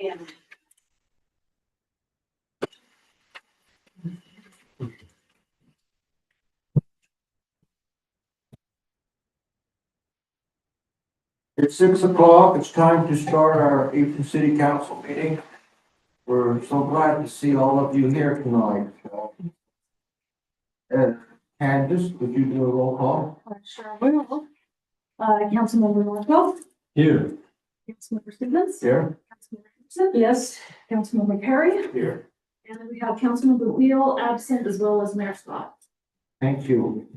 And It's 6 o'clock. It's time to start our Eastern City Council meeting. We're so glad to see all of you here tonight. Candace, would you do a roll call? sure will. Councilmember Northwell, Here. Councilmember Stevens. Here. Councilmember Gibson. Yes. Councilmember Perry. Here. And then we have Councilmember Wheel absent as well as Mayor Scott. Thank you.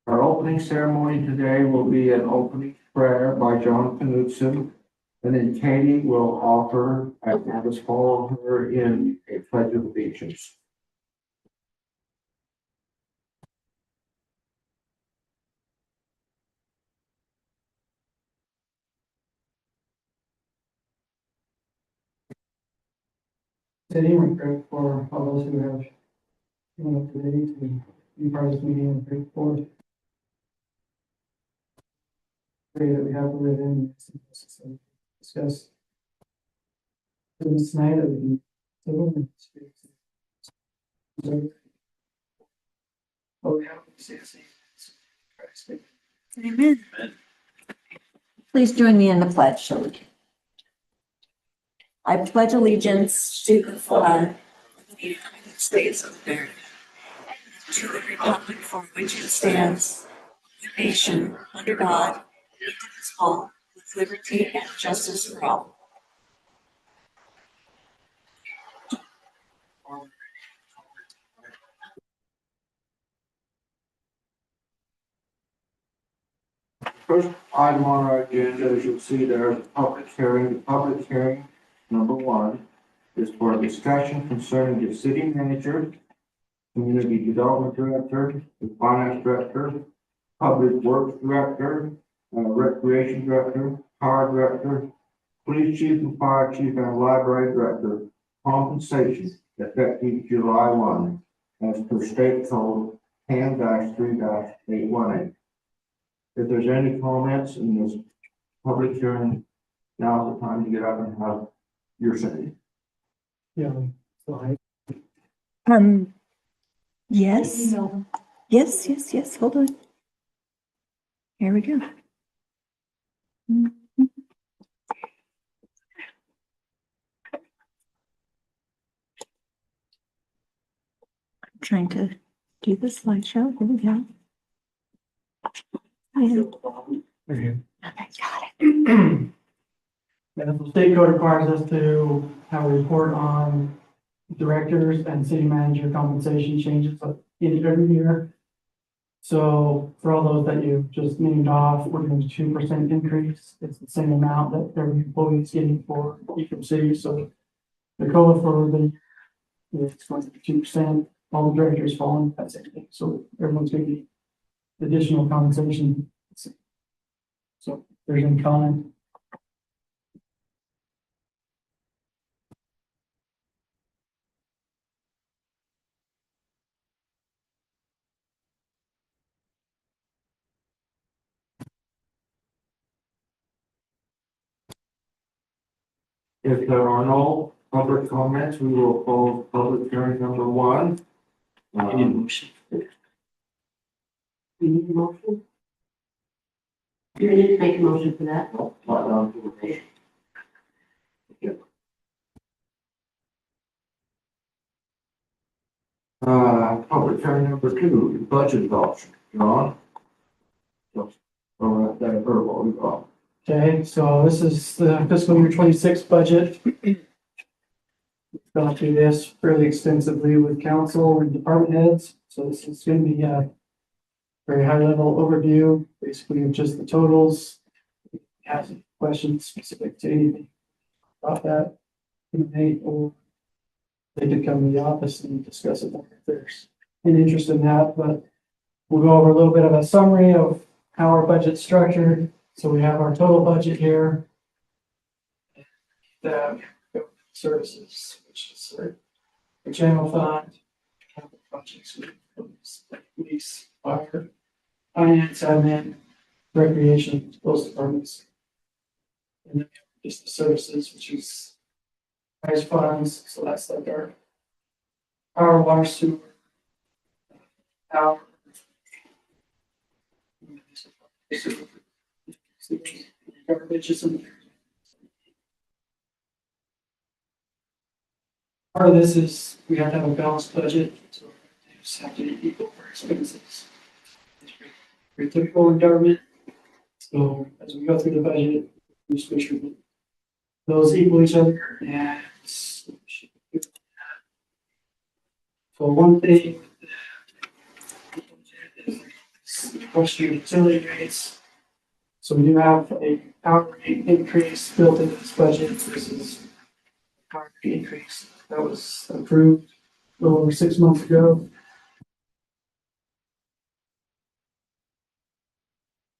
Our opening ceremony today will be an opening prayer by John Knudsen, and then Katie will offer, and have us follow her in a pledge of allegiance. City, we're grateful for all those who have come up today to be part of this meeting and grateful for. Pray that we have to live in and discuss this night that we can live in spirit. Oh, we have to say the same. Christ. Amen. Please join me in the pledge. I pledge allegiance to the flag of the United States of America, and to the republic for which it stands, one nation, under God, indivisible, with liberty and justice for all. First item on our agenda, as you'll see there, is a public hearing. The public hearing, number 1, is for a discussion concerning the city manager, community development director, the finance director, public works director, recreation director, power director, police chief and fire chief, and library director, compensation effective July 1, as per state code 10-3-818. If there's any comments in this public hearing, now's the time to get up and have your say. Yeah. So Yes, yes, hold on. Here we go. I'm trying to do the slideshow. Here we go. Okay, got it. the state code requires us to have a report on directors and city manager compensation changes in every year. So for all those that you just named off, we're doing a 2% increase. It's the same amount that every employee is getting for Ecom City. So the COLA for the year is going to be 2%. All the directors fall into that same thing. So everyone's going to get additional compensation. So there's any comment. If there are no public comments, we will close public hearing number 1. motion. You need a motion? You need to make a motion for that? Public hearing number 2, budget adoption. John? All right, that verbal, we got. Okay, so this is the fiscal year 26 budget. We've gone through this fairly extensively with council and department heads. So this is going to be a very high level overview, basically of just the totals. If you have any questions specific to anything about that, or they could come to the office and discuss it more if there's any interest in that. But we'll go over a little bit of a summary of how our budget's structured. So we have our total budget here. The services, which is the general fund, capital projects, police, fire, finance, admin, recreation, those departments. And then just the services, which is price funds, so that's like our power, water, sewer, power. Garbage is in there. Part of this is we have to have a balanced budget, so we just have to be equal for expenses. It's pretty typical in government. So as we go through the budget, we just make sure that those equal each other and. So one thing. Question utility rates. So we do have a power rate increase built into this budget. This is a power rate increase that was approved a little over 6 months ago.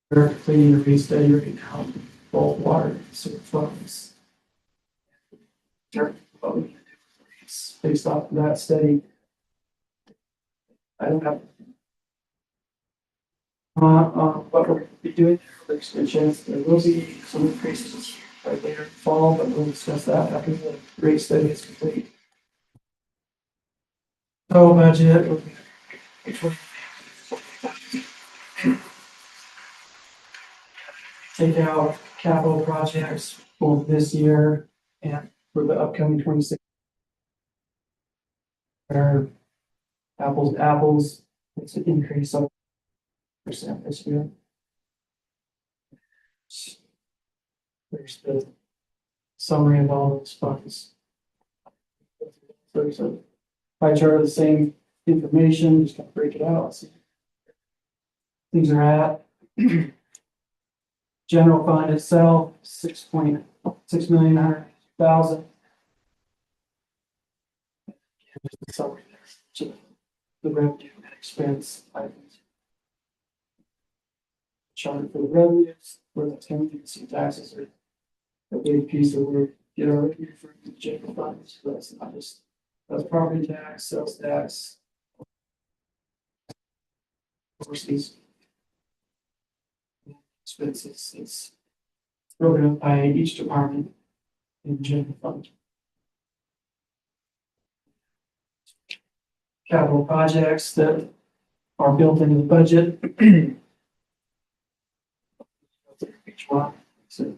We're cleaning the rate study right now, both water and sewer funds. It's based off of that study. I don't have what we're be doing for extensions. There will be some increases right later in the fall, but we'll discuss that after the rate study is complete. Total budget will be take out capital projects both this year and for the upcoming 26. Are apples to apples, it's an increase of percent this year. There's the summary of all those funds. There's a pie chart of the same information, just kind of break it out, see things are at. General fund itself, 6.6,100,000. Just the summary there, so the revenue and expense items. Chart for the revenues, where that's coming, you can see taxes are a big piece of where you know referring to the general fund. So that's not just that's property tax, sales tax, versus expenses. It's broken up by each department in the general fund. Capital projects that are built into the budget. Each one, so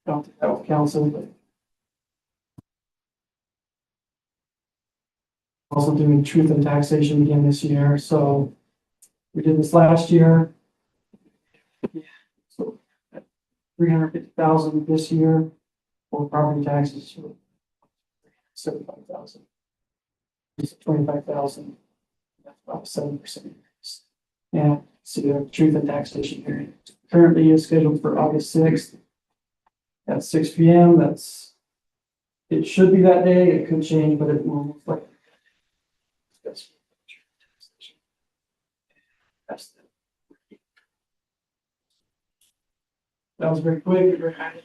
don't think that with council, but also doing truth and taxation again this year. So we did this last year. So 350,000 this year for property taxes. 75,000. 25,000. That's about 7% increase. And so the truth and taxation hearing currently is scheduled for August 6th at 6 p.m. It should be that day. It could change, but it will most likely. That's that was very quick, very high.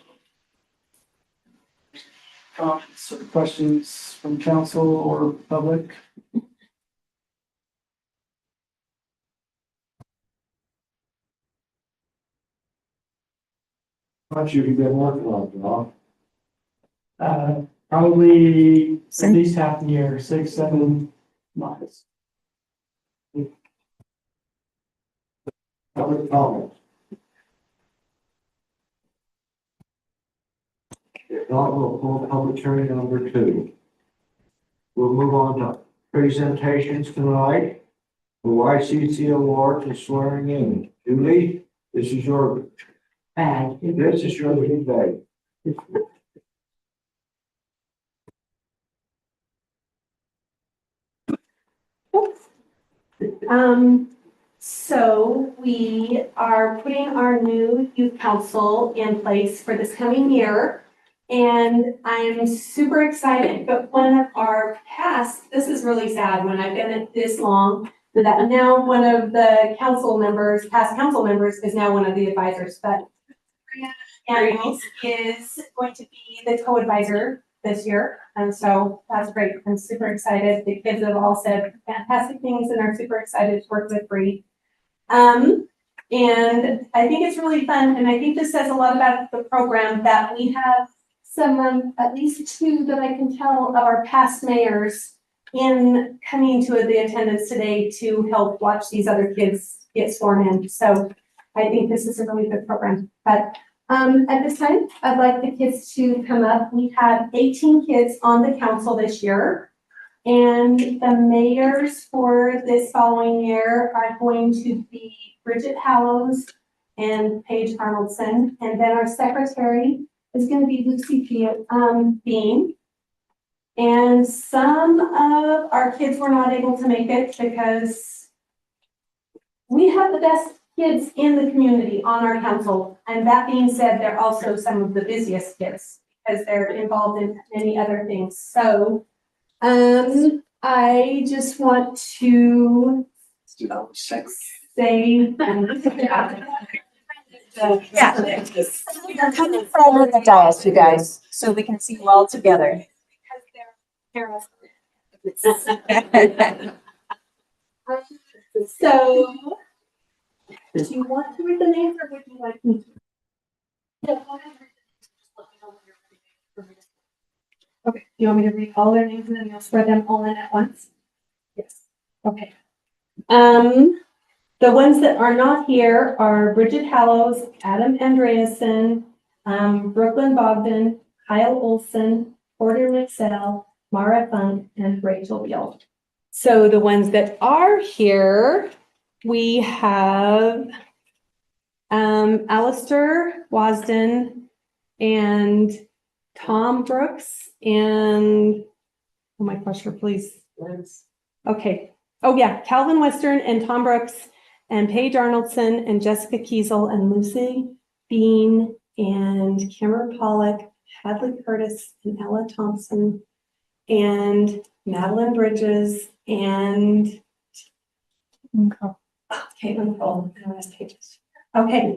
Comments or questions from council or public? How much have you been working on, John? Probably at least half the year, 6, 7 months. Public comments? If not, we'll pull public hearing number 2. We'll move on to presentations tonight. The YCC awards and swearing in. Julie, this is your Bag. This is your big day. So we are putting our new youth council in place for this coming year. And I'm super excited, but one of our past, this is really sad when I've been at this long, that now one of the council members, past council members, is now one of the advisors, but Daniels is going to be the co-advisor this year. And so that's great. I'm super excited. The kids have all said fantastic things and are super excited to work with Bree. And I think it's really fun. And I think this says a lot about the program that we have some, at least two that I can tell of our past mayors in coming to the attendance today to help watch these other kids get sworn in. So I think this is a really good program. But at this time, I'd like the kids to come up. We have 18 kids on the council this year. And the mayors for this following year are going to be Bridget Hallows and Paige Arnoldson. And then our secretary is going to be Lucy Bean. And some of our kids were not able to make it because we have the best kids in the community on our council. And that being said, they're also some of the busiest kids because they're involved in many other things. So I just want to say. Yeah. Come in front of the dais, you guys, so we can see you all together. So, do you want to read the names or would you like me to? Okay, you want me to read all their names and then you'll spread them all in at once? Yes. Okay. The ones that are not here are Bridget Hallows, Adam Andreasen, Brooklyn Bogdan, Kyle Olson, Porter Mixell, Mara Funk, and Rachel Beal. So the ones that are here, we have Alistair Wasden and Tom Brooks and, oh my gosh, please. Okay. Oh yeah, Calvin Western and Tom Brooks and Paige Arnoldson and Jessica Kiesel and Lucy Bean and Cameron Pollock, Hadley Curtis and Ella Thompson and Madeline Bridges and Caitlin Cole and the rest pages. Okay.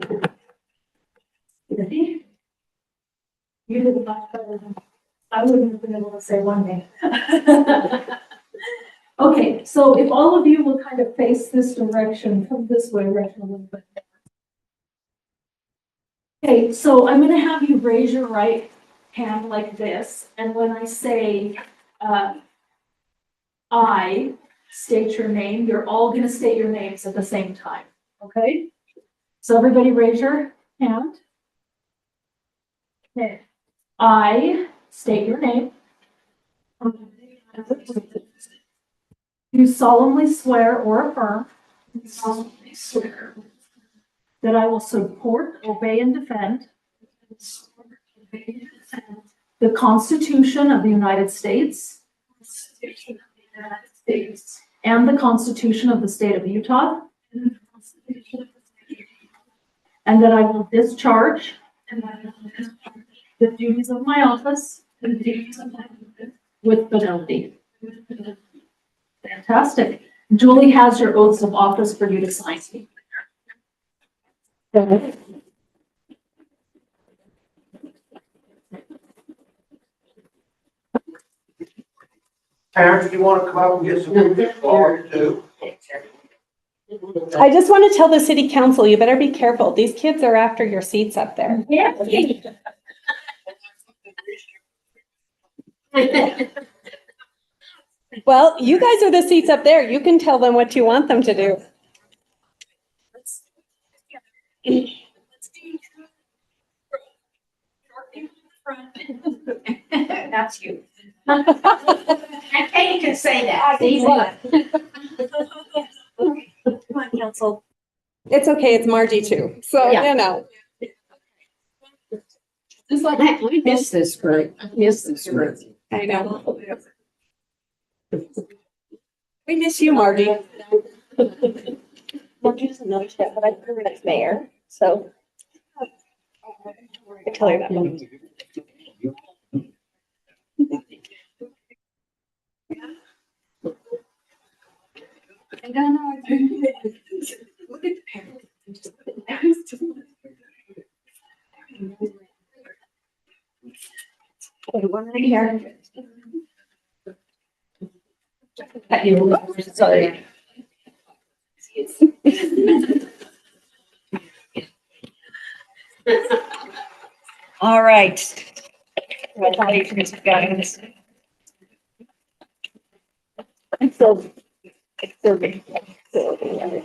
You did much better than I wouldn't have been able to say one name. Okay, so if all of you will kind of face this direction, come this way, right a little bit. Okay, so I'm gonna have you raise your right hand like this, and when I say, I state your name, you're all gonna state your names at the same time, okay? So everybody raise your hand. Okay. I state your name. You solemnly swear or affirm that I will support, obey, and defend the Constitution of the United States and the Constitution of the State of Utah, and that I will discharge the duties of my office with fidelity. Fantastic. Julie has your oaths of office for you to sign. Parents, do you want to come up and get some pictures or two? I just want to tell the city council, you better be careful. These kids are after your seats up there. Well, you guys are the seats up there. You can tell them what you want them to do. That's you. I can't even say that. Come on, council. It's okay, it's Margie too, so, you know. It's like, I miss this group. I miss this group. I know. We miss you, Margie. Margie's another step, but I put her as mayor, so. I tell her that one. One right here. Sorry. All right. Congratulations, guys. It's so good.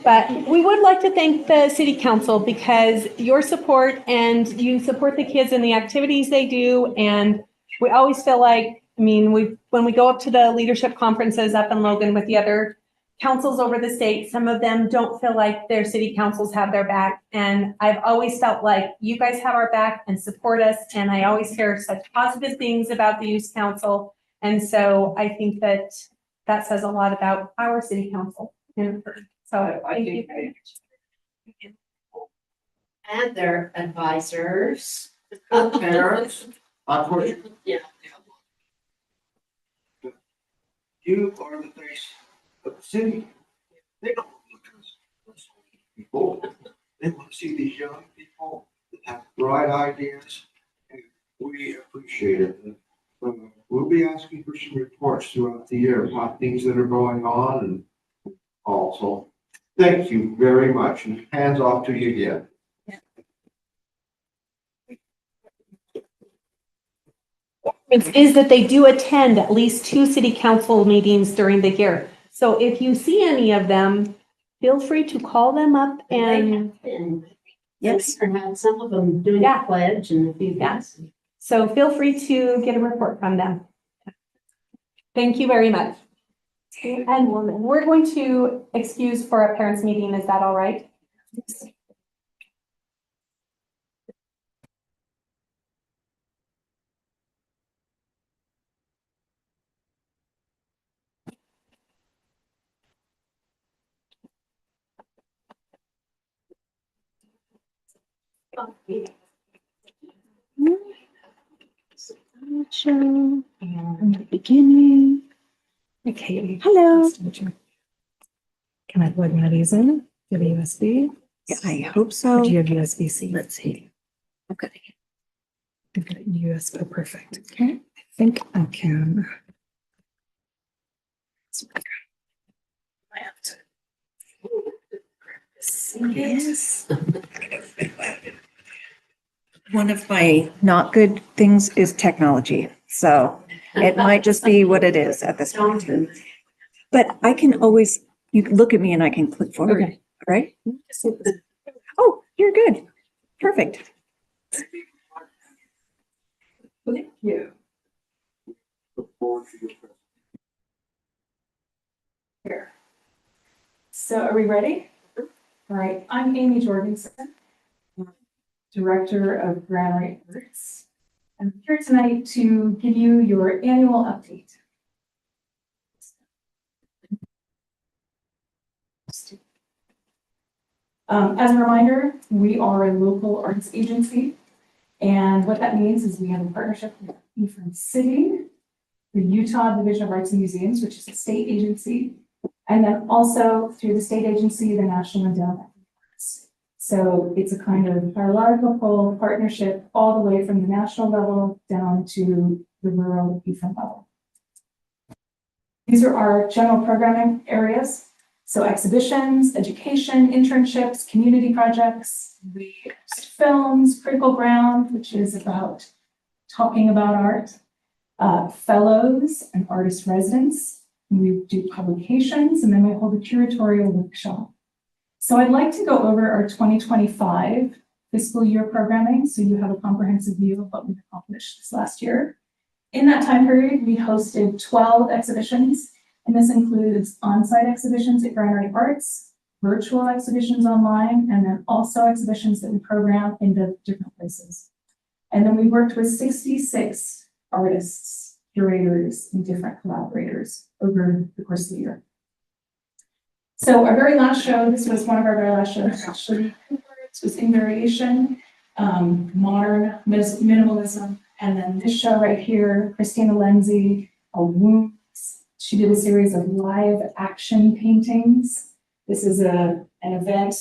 But we would like to thank the city council because your support and you support the kids in the activities they do. And we always feel like, I mean, when we go up to the leadership conferences up in Logan with the other councils over the state, some of them don't feel like their city councils have their back. And I've always felt like you guys have our back and support us. And I always hear such positive things about the youth council. And so I think that says a lot about our city council. And so thank you very much. And their advisors. Parents, unfortunately, Yeah. you are the face of the city. They don't look at us as people. They want to see these young people that have bright ideas, and we appreciate it. We'll be asking for some reports throughout the year about things that are going on and also. Thank you very much, and hands off to you again. Is that they do attend at least 2 city council meetings during the year. So if you see any of them, feel free to call them up and Yes, or had some of them doing Yeah. a pledge and a few things. so feel free to get a report from them. Thank you very much. And we're going to excuse for a parents meeting. Is that all right? From the beginning. Okay. Hello. Can I plug one of these in? Do you have a USB? Yeah, I hope so. Or do you have USB-C? Let's see. Okay. I've got USB. Oh, perfect. Okay. I think I can. I have to. Yes. One of my not good things is technology, so it might just be what it is at this point. But I can always, you can look at me and I can click forward, Okay. right? Oh, you're good. Perfect. Thank you. Look forward to your presence. Here. So are we ready? All right, I'm Amy Jorgensen, Director of Granary Arts. I'm here tonight to give you your annual update. As a reminder, we are a local arts agency. And what that means is we have a partnership with Ephraim City, the Utah Division of Arts and Museums, which is a state agency, and then also through the state agency, the National Endowment for the Arts. So it's a kind of hierarchical partnership all the way from the national level down to the rural Ephraim level. These are our general programming areas. So exhibitions, education, internships, community projects, we host films, Critical Ground, which is about talking about art, fellows and artist residents. We do publications, and then we hold a curatorial workshop. So I'd like to go over our 2025 fiscal year programming, so you have a comprehensive view of what we've accomplished this last year. In that time period, we hosted 12 exhibitions, and this includes on-site exhibitions at Granary Arts, virtual exhibitions online, and then also exhibitions that we program in the different places. And then we worked with 66 artists, curators, and different collaborators over the course of the year. So our very last show, this was one of our very last shows, actually, this was In Variation, modern minimalism, and then this show right here, Christina Lenzi, Wounds. She did a series of live action paintings. This is an event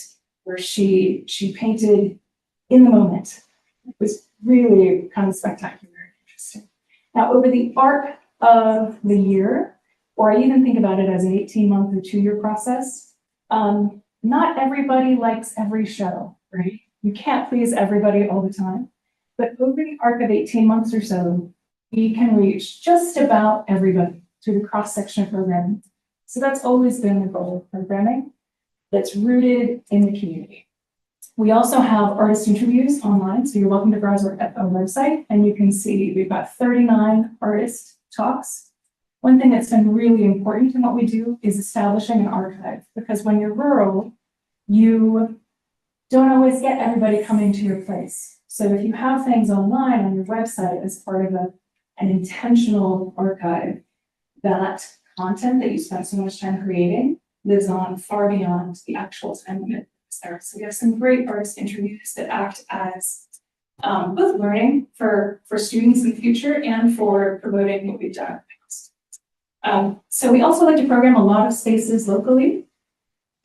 where she painted in the moment. It was really kind of spectacular and interesting. Now, over the arc of the year, or I even think about it as an 18-month or 2-year process, not everybody likes every show, right? You can't please everybody all the time. But over the arc of 18 months or so, we can reach just about everybody through the cross-section of programming. So that's always been the goal of programming that's rooted in the community. We also have artist interviews online, so you're welcome to browse our website, and you can see we've got 39 artist talks. One thing that's been really important in what we do is establishing an archive, because when you're rural, you don't always get everybody coming to your place. So if you have things online on your website as part of an intentional archive, that content that you spent so much time creating lives on far beyond the actual time limit there. So we have some great artist interviews that act as both learning for students in the future and for promoting what we've done. So we also like to program a lot of spaces locally.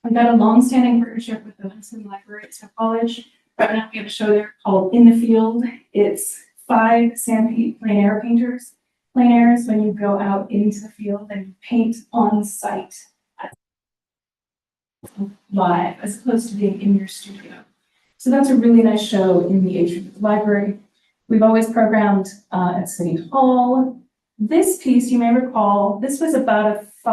We've got a long-standing partnership with the Huntsman Library at Smith College. Right now we have a show there called In the Field. It's 5 Sanpete plein air painters. Plein air is when you go out into the field and you paint on site live, as opposed to being in your studio. So that's a really nice show in the atrium of the library. We've always programmed at City Hall. This piece, you may recall, this was about a 3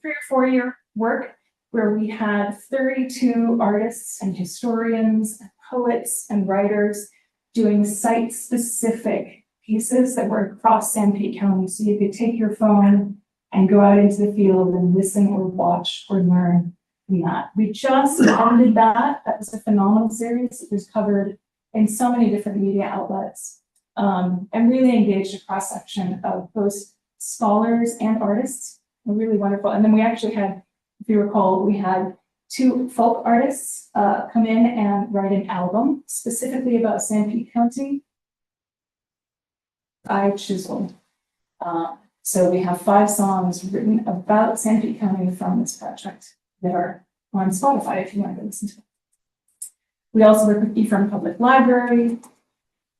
or 4 year work where we had 32 artists and historians, and poets and writers doing site-specific pieces that were across Sanpete County. So you could take your phone and go out into the field and listen or watch or learn from that. We just ended that. That was a phenomenal series. It was covered in so many different media outlets, and really engaged a cross-section of both scholars and artists. Really wonderful. And then we actually had, if you recall, we had 2 folk artists come in and write an album specifically about Sanpete County. I Chisel. So we have 5 songs written about Sanpete County from this project that are on Spotify if you want to listen to them. We also work with Ephraim Public Library.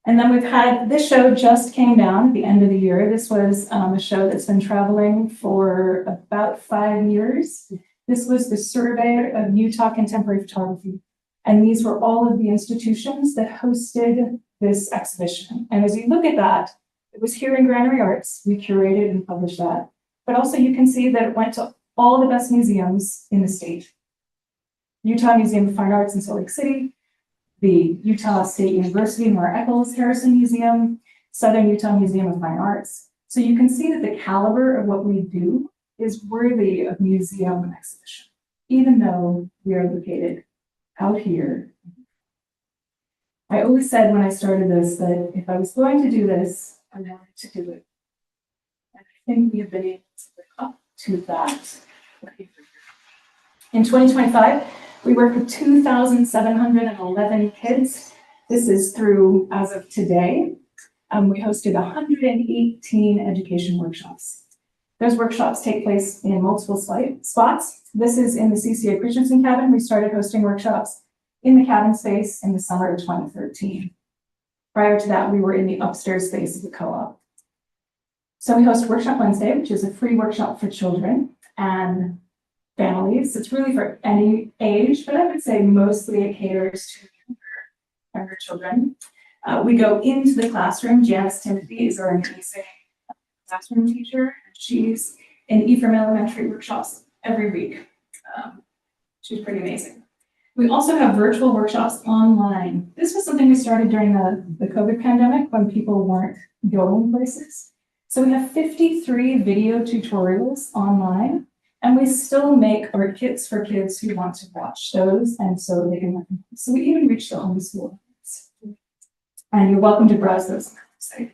And then we've had, this show just came down at the end of the year. This was a show that's been traveling for about 5 years. This was the Survey of Utah Contemporary Photography. And these were all of the institutions that hosted this exhibition. And as you look at that, it was here in Granary Arts. We curated and published that. But also you can see that it went to all the best museums in the state. Utah Museum of Fine Arts in Salt Lake City, the Utah State University Mar Eccles Harrison Museum, Southern Utah Museum of Fine Arts. So you can see that the caliber of what we do is worthy of museum and exhibition, even though we are located out here. I always said when I started this that if I was going to do this, I wanted to do it. And I think we have been able to live up to that. In 2025, we work with 2,711 kids. This is through, as of today, we hosted 118 education workshops. Those workshops take place in multiple spots. This is in the CCA Christensen cabin. We started hosting workshops in the cabin space in the summer of 2013. Prior to that, we were in the upstairs space of the co-op. So we host Workshop Wednesday, which is a free workshop for children and families. It's really for any age, but I would say mostly it caters to younger children. We go into the classroom. Janice Timothy is our amazing classroom teacher. She's in Ephraim Elementary workshops every week. She's pretty amazing. We also have virtual workshops online. This was something we started during the COVID pandemic when people weren't going places. So we have 53 video tutorials online, and we still make art kits for kids who want to watch those, and so they can learn. So we even reach the homeschool. And you're welcome to browse those on our website.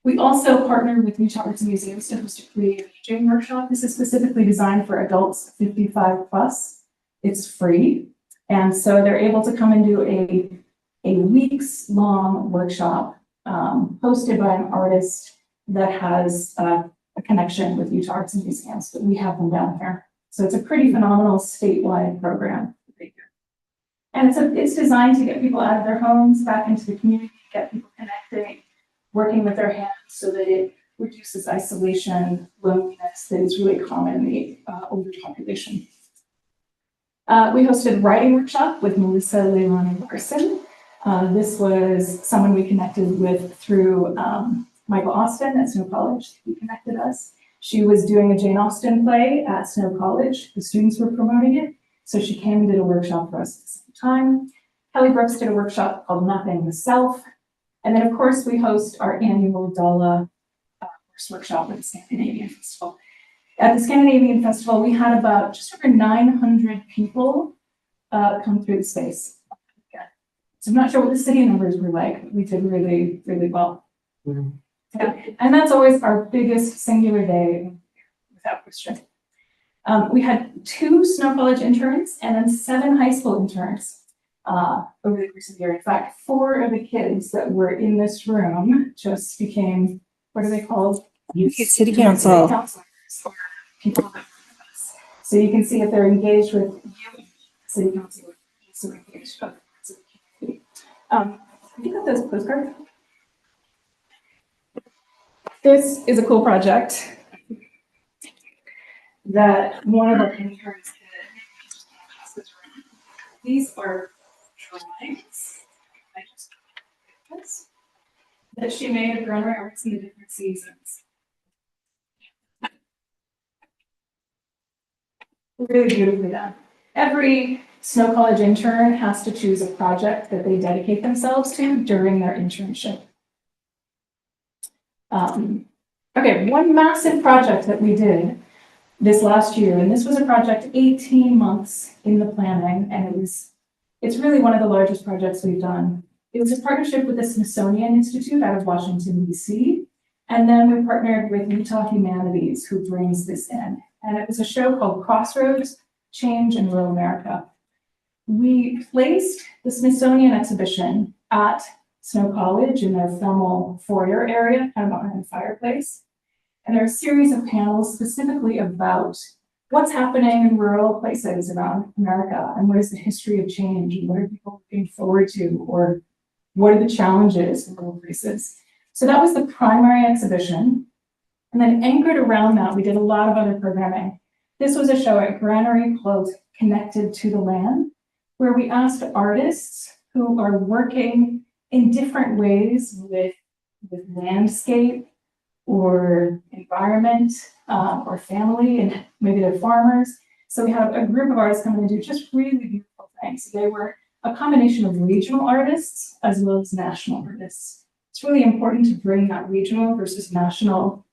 We also partner with Utah Arts and Museums to host a creative aging workshop. This is specifically designed for adults 55 plus. It's free. And so they're able to come and do a weeks-long workshop hosted by an artist that has a connection with Utah Arts and Museums, but we have them down here. So it's a pretty phenomenal statewide program. And it's designed to get people out of their homes, back into the community, get people connecting, working with their hands so that it reduces isolation, loneliness that is really common in the older population. We hosted a writing workshop with Melissa Leilani Larson. This was someone we connected with through Michael Austin at Snow College. He connected us. She was doing a Jane Austen play at Snow College. The students were promoting it. So she came and did a workshop for us at the same time. Kelly Brooks did a workshop called Mapping the Self. And then, of course, we host our annual DALA course workshop at the Scandinavian Festival. At the Scandinavian Festival, we had about just over 900 people come through the space. So I'm not sure what the city numbers were like, but we did really, really well. Mhm. Yeah. And that's always our biggest singular day, without question. We had 2 Snow College interns and then 7 high school interns over the course of the year. In fact, 4 of the kids that were in this room just became, what are they called? City council. Counselors or people that work with us. So you can see if they're engaged with you, city council, also engaged with other parts of the community. Have you got those postcards? This is a cool project that one of our interns did. These are drawings that she made of Granary Arts in the different seasons. Really beautifully done. Every Snow College intern has to choose a project that they dedicate themselves to during their internship. Okay, one massive project that we did this last year, and this was a project 18 months in the planning, and it's really one of the largest projects we've done. It was a partnership with the Smithsonian Institute out of Washington, D.C., and then we partnered with Utah Humanities, who brings this in. And it was a show called Crossroads, Change in Rural America. We placed the Smithsonian exhibition at Snow College in their formal foyer area, kind of behind the fireplace. And there are a series of panels specifically about what's happening in rural places around America and what is the history of change and what are people looking forward to, or what are the challenges in rural places. So that was the primary exhibition. And then anchored around that, we did a lot of other programming. This was a show at Granary called Connected to the Land, where we asked artists who are working in different ways with landscape or environment or family, and maybe they're farmers. So we have a group of artists coming and do just really beautiful things. They were a combination of regional artists as well as national artists. It's really important to bring that regional versus national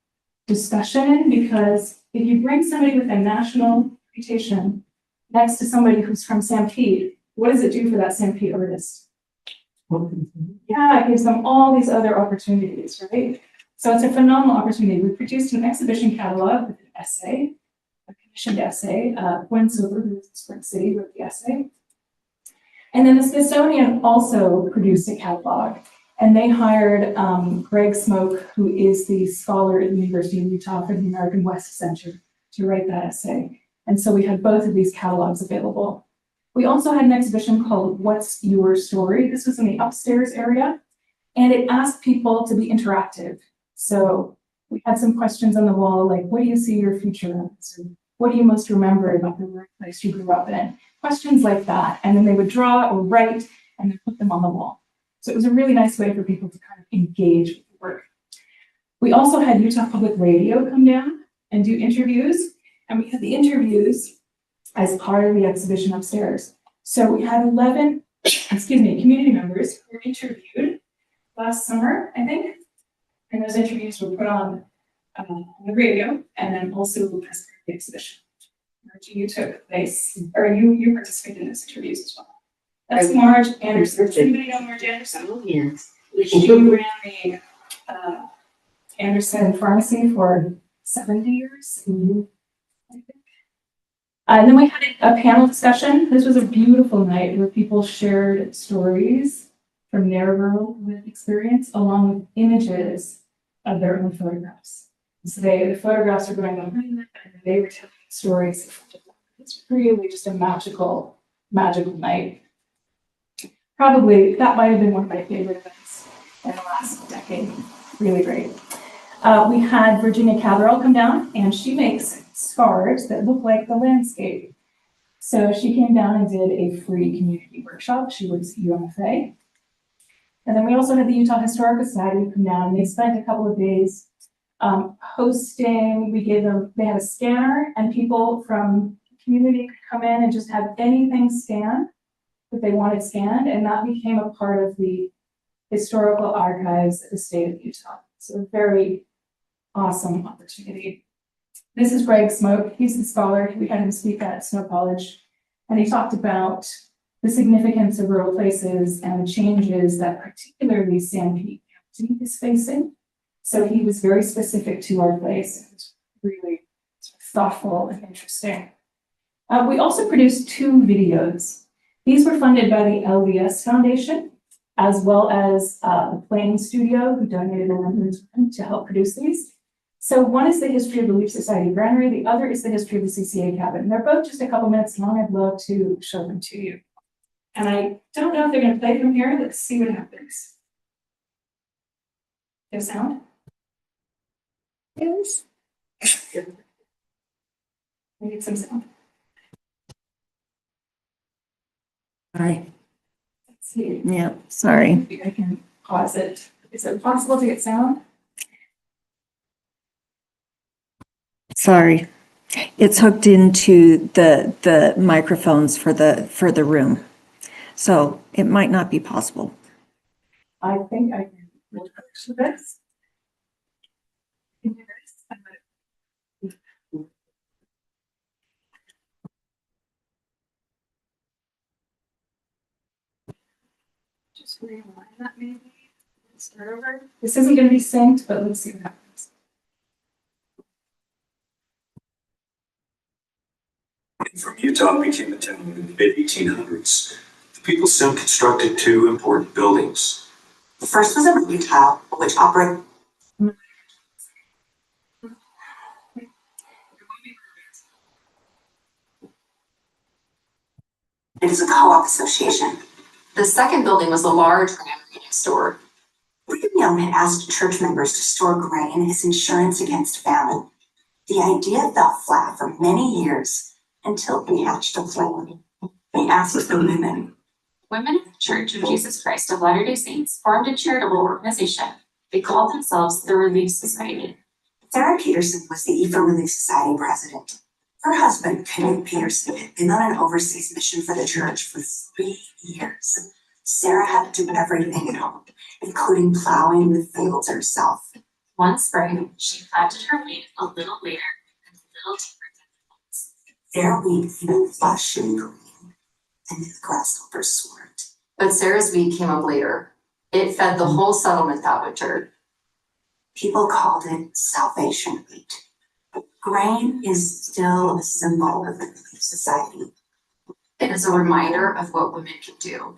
discussion in, because if you bring somebody with a national reputation next to somebody who's from Stampede, what does it do for that Stampede artist? Yeah, it gives them all these other opportunities, right? So it's a phenomenal opportunity. We produced an exhibition catalog with an essay, a commissioned essay. Gwen Silver, who is in Spring City, wrote the essay. And then the Smithsonian also produced a catalog, and they hired Greg Smoke, who is the scholar at the University of Utah for the American West Center, to write that essay. And so we had both of these catalogs available. We also had an exhibition called What's Your Story? This was in the upstairs area, and it asked people to be interactive. So we had some questions on the wall, like, what do you see your future as? Or what do you most remember about the workplace you grew up in? Questions like that. And then they would draw or write and then put them on the wall. So it was a really nice way for people to kind of engage with the work. We also had Utah Public Radio come down and do interviews. And we had the interviews as part of the exhibition upstairs. So we had 11, community members who were interviewed last summer, I think. And those interviews were put on the radio and then also as part of the exhibition. Margie, you took place, or you participated in those interviews as well. That's Marge Anderson. Does anybody know Marge Anderson? Oh, yes. She ran the Anderson Pharmacy for 70 years. I think. And then we had a panel discussion. This was a beautiful night where people shared stories from their rural lived experience along with images of their own photographs. So the photographs are going on and they were telling stories. It's really just a magical night. Probably that might have been one of my favorite events in the last decade. Really great. We had Virginia Catherall come down, and she makes scarves that look like the landscape. So she came down and did a free community workshop. She works at UMFA. And then we also had the Utah Historical Society come down, and they spent a couple of days hosting. They had a scanner, and people from the community could come in and just have anything scanned that they wanted scanned, and that became a part of the historical archives of the state of Utah. So a very awesome opportunity. This is Greg Smoke. He's the scholar. We had him speak at Snow College, and he talked about the significance of rural places and the changes that particularly Sanpete County is facing. So he was very specific to our place. It was really thoughtful and interesting. We also produced 2 videos. These were funded by the LDS Foundation, as well as the Planning Studio, who donated a limited time to help produce these. So one is the history of the Leaf Society Granary, the other is the history of the CCA cabin. They're both just a couple minutes long. I'd love to show them to you. And I don't know if they're going to play from here. Let's see what happens. No sound? Yes. I need some sound. Sorry. Let's see. Yeah, sorry. Maybe I can pause it. Is it possible to get sound? Sorry. It's hooked into the microphones for the room. So it might not be possible. I think I can do this. Can you hear this? I'm gonna- Just rewind that maybe. Start over. This isn't going to be synced, but let's see what happens. From Utah became a town in the mid-1800s. The people soon constructed 2 important buildings. The first was a Utah, which operated. It is a co-op association. The second building was a large granary next door. William Young had asked church members to store grain as insurance against famine. The idea fell flat for many years until he hatched a plan. He asked the women. Women of the Church of Jesus Christ of Latter-day Saints formed a charitable organization. They called themselves the Relief Society. Sarah Peterson was the Ephraim Relief Society president. Her husband, Kenneth Peterson, had been on an overseas mission for the church for 3 years. Sarah had to do everything at home, including plowing the fields herself. One spring, she planted her wheat a little later and a little deeper than the ones. Their wheat even lush and green, and the grasshoppers swarmed. But Sarah's wheat came up later. It fed the whole settlement that winter. People called it salvation wheat. Grain is still a symbol of the Relief Society. It is a reminder of what women can do.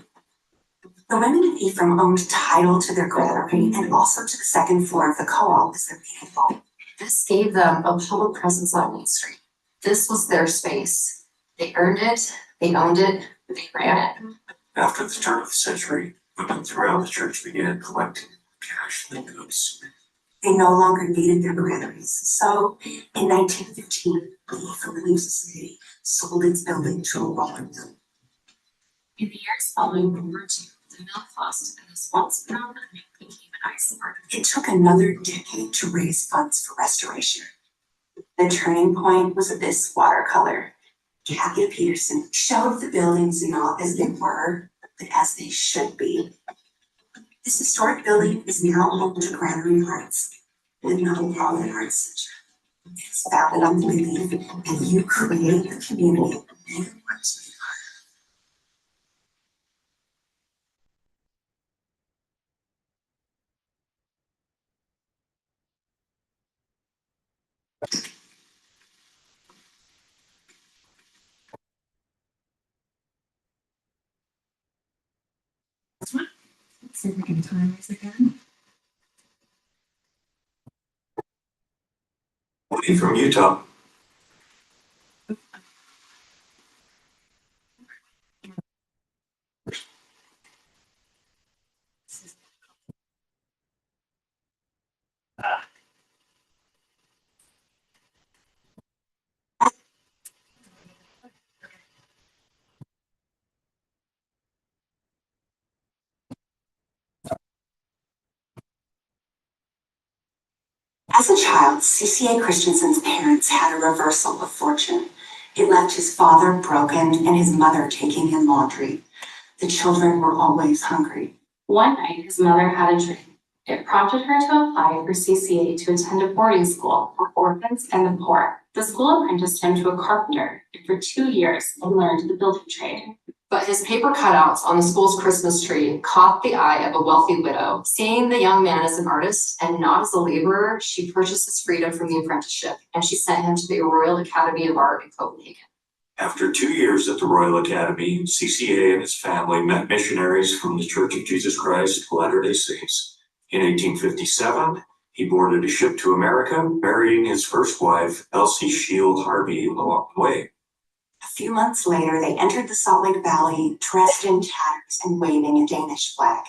The women of Ephraim owned title to their granary and also to the second floor of the co-op as their meeting hall. This gave them a public presence on Main Street. This was their space. They earned it, they owned it, they ran it. After the turn of the century, women throughout the church began collecting cash and goods. They no longer needed their granaries. So in 1915, the Ephraim Relief Society sold its building to a rolling mill. In the years following World War II, the mill closed and this once brown mill became an eyesore. It took another decade to raise funds for restoration. The turning point was this watercolor. Kathy Peterson showed the buildings not as they were, but as they should be. This historic building is now home to Granary Arts, the nonprofit arts center. It's founded on belief, and you create the community you want to be. Let's see if we can time this again. Women from Utah. As a child, CCA Christensen's parents had a reversal of fortune. It left his father broken and his mother taking in laundry. The children were always hungry. One night, his mother had a dream. It prompted her to apply for CCA to attend a boarding school for orphans and the poor. The school apprenticed him to a carpenter, and for 2 years, he learned the building trade. But his paper cutouts on the school's Christmas tree caught the eye of a wealthy widow. Seeing the young man as an artist and not as a laborer, she purchased his freedom from the apprenticeship, and she sent him to the Royal Academy of Art in Copenhagen. After 2 years at the Royal Academy, CCA and his family met missionaries from the Church of Jesus Christ of Latter-day Saints. In 1857, he boarded a ship to America, burying his first wife, Elsie Shield Harvey, along the way. A few months later, they entered the Salt Lake Valley, dressed in tatters and waving a Danish flag.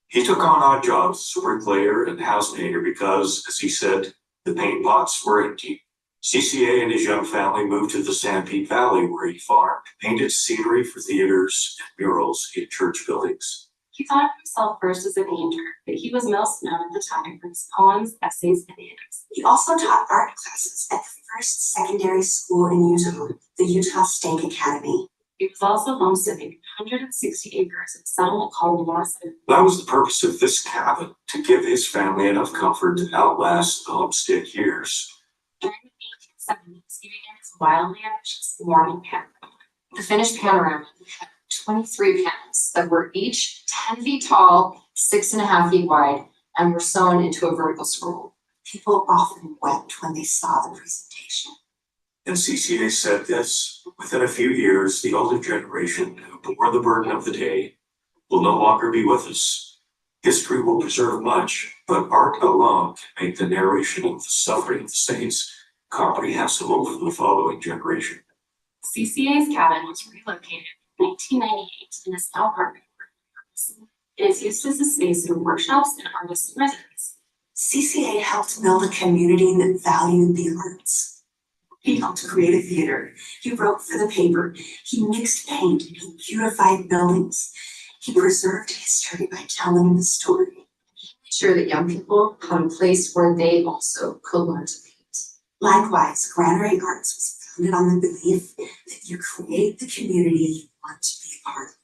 He took on odd jobs as a bricklayer and housemaker because, as he said, the paint pots were empty. CCA and his young family moved to the Sanpete Valley, where he farmed, painted scenery for theaters and murals in church buildings. He thought of himself first as a painter, but he was most known at the time for his poems, essays, and hymns. He also taught art classes at the first secondary school in Utah, the Utah State Academy. He was also homesteading 160 acres of a settlement called Morrison. That was the purpose of this cabin, to give his family enough comfort to outlast the homestead years. During the 1870s, he began his wildly ambitious Mormon panorama. The finished panorama had 23 panels that were each 10 feet tall, 6.5 feet wide, and were sewn into a vertical scroll. People often wept when they saw the presentation. And CCA said this: within a few years, the older generation who bore the burden of the day will no longer be with us. History will preserve much, but art alone can make the narration of the suffering of the saints comprehensible for the following generation. CCA's cabin was relocated in 1998 and is now part of it is used as a space for workshops and artist residence. CCA helped build a community that valued the arts. He helped create a theater. He wrote for the paper. He mixed paint. He beautified buildings. He preserved history by telling the story. He made sure that young people had a place where they also could learn to paint. Likewise, Granary Arts was founded on the belief that you create the community you want to be a part of.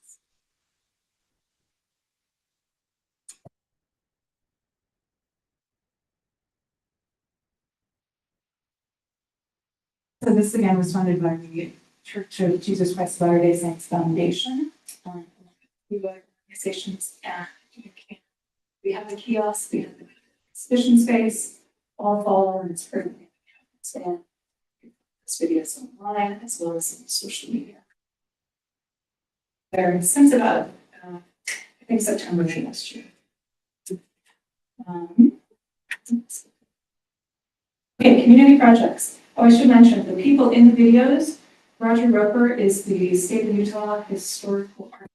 So this again was funded by the Church of Jesus Christ of Latter-day Saints Foundation. We have organizations and we have the kiosk, we have the exhibition space, all fall and it's currently and this video is online as well as on social media. There since about I think September of last year. Okay, community projects. Oh, I should mention, the people in the videos, Roger Roper is the State of Utah Historical Art.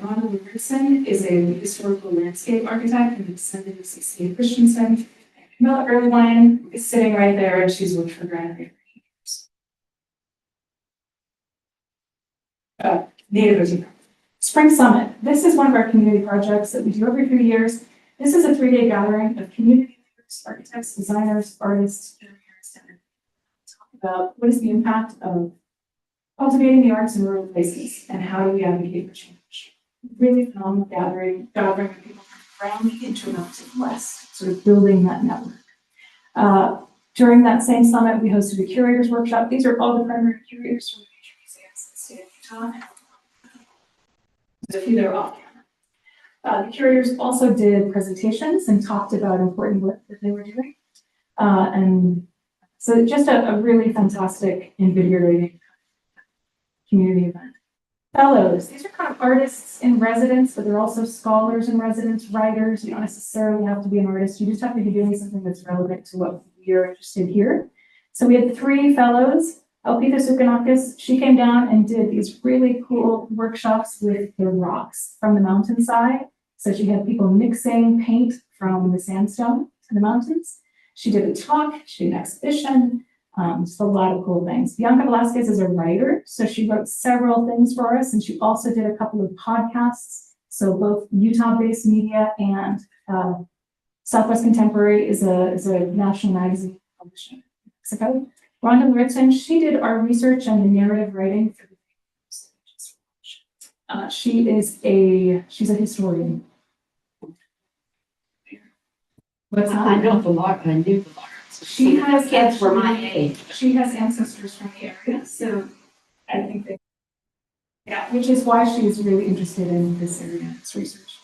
Ronald Richardson is a historical landscape architect and descendant of CCA Christensen. Camilla Irwine is sitting right there, and she's worked for Granary for years. Native Spring Summit. This is one of our community projects that we do every few years. This is a 3-day gathering of community leaders, architects, designers, artists, engineers, and talk about what is the impact of cultivating the arts in rural places and how do we advocate for change. Really phenomenal gathering of people from around the Intermountain West, sort of building that network. During that same summit, we hosted a curators workshop. These are all the primary curators from the major museums in the state of Utah. There's a few that are off camera. The curators also did presentations and talked about important work that they were doing. And so just a really fantastic, invigorating community event. Fellows, these are kind of artists in residence, but they're also scholars in residence, writers. You don't necessarily have to be an artist. You just have to be doing something that's relevant to what you're interested here. So we had 3 fellows. Alpita Sukanakis, she came down and did these really cool workshops with the rocks from the mountainside. So she had people mixing paint from the sandstone to the mountains. She did a talk, she did an exhibition, just a lot of cool things. Bianca Velasquez is a writer, so she wrote several things for us, and she also did a couple of podcasts, so both Utah-based media and Southwest Contemporary is a national magazine published in Mexico. Rhonda Luritson, she did our research and the narrative writing for the she's a historian. What's that? I know the Lord, I knew the Lord. She has Kids were my actually- age. She has ancestors from the area, so I think that, yeah, which is why she's really interested in this area, this research.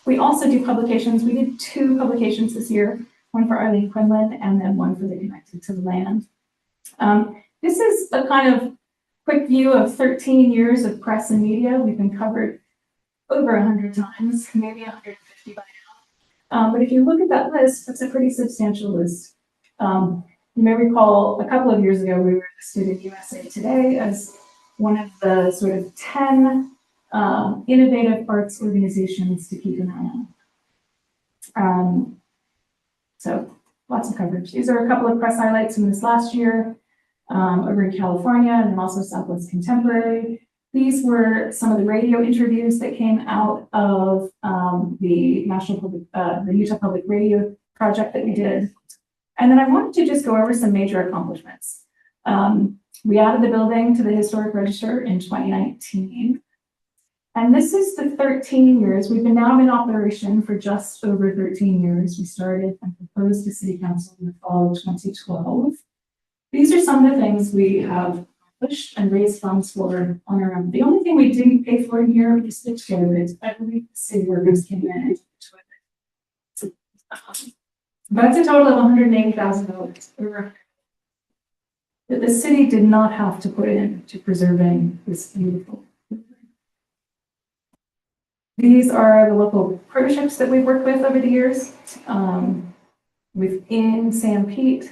We also do publications. We did 2 publications this year, one for Arlene Quinlan and then one for the Connected to the Land. This is a kind of quick view of 13 years of press and media. We've been covered over 100 times, maybe 150 by now. But if you look at that list, that's a pretty substantial list. You may recall a couple of years ago, we were listed in USA Today as one of the sort of 10 innovative arts organizations to keep an eye on. So lots of coverage. These are a couple of press highlights from this last year over in California and then also Southwest Contemporary. These were some of the radio interviews that came out of the Utah Public Radio project that we did. And then I wanted to just go over some major accomplishments. We added the building to the Historic Register in 2019. And this is the 13 years. We've been now in operation for just over 13 years. We started and proposed to City Council in the fall of 2012. These are some of the things we have accomplished and raised funds for on our own. The only thing we didn't pay for in here is the toilet. I believe the city workers came in and took the toilet. That's a total of $180,000 that the city did not have to put in to preserving this beautiful building. These are the local partnerships that we've worked with over the years within San Pete.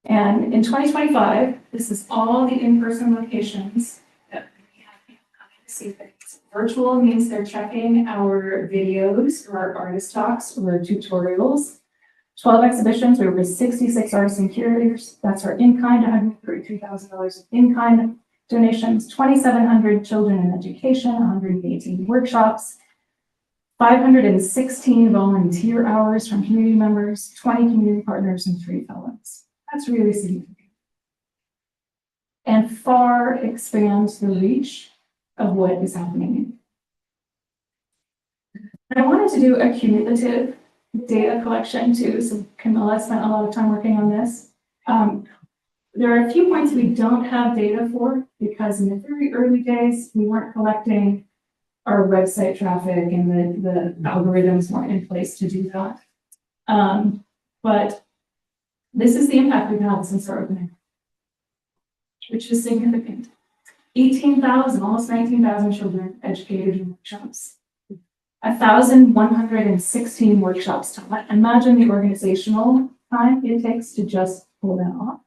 And in 2025, this is all the in-person locations that we have people coming to see things. Virtual means they're checking our videos or our artist talks or tutorials. 12 exhibitions, we were 66 artists and curators. That's our in-kind, $133,000 of in-kind donations, 2,700 children in education, 118 workshops, 516 volunteer hours from community members, 20 community partners, and 3 fellows. That's really significant. And far expands the reach of what is happening. I wanted to do a cumulative data collection too, so Camilla spent a lot of time working on this. There are a few points we don't have data for because in the very early days, we weren't collecting our website traffic and the algorithms weren't in place to do that. But this is the impact we've had since our opening, which is significant. 18,000, almost 19,000 children educated in workshops. 1,116 workshops taught. Imagine the organizational time it takes to just pull that off.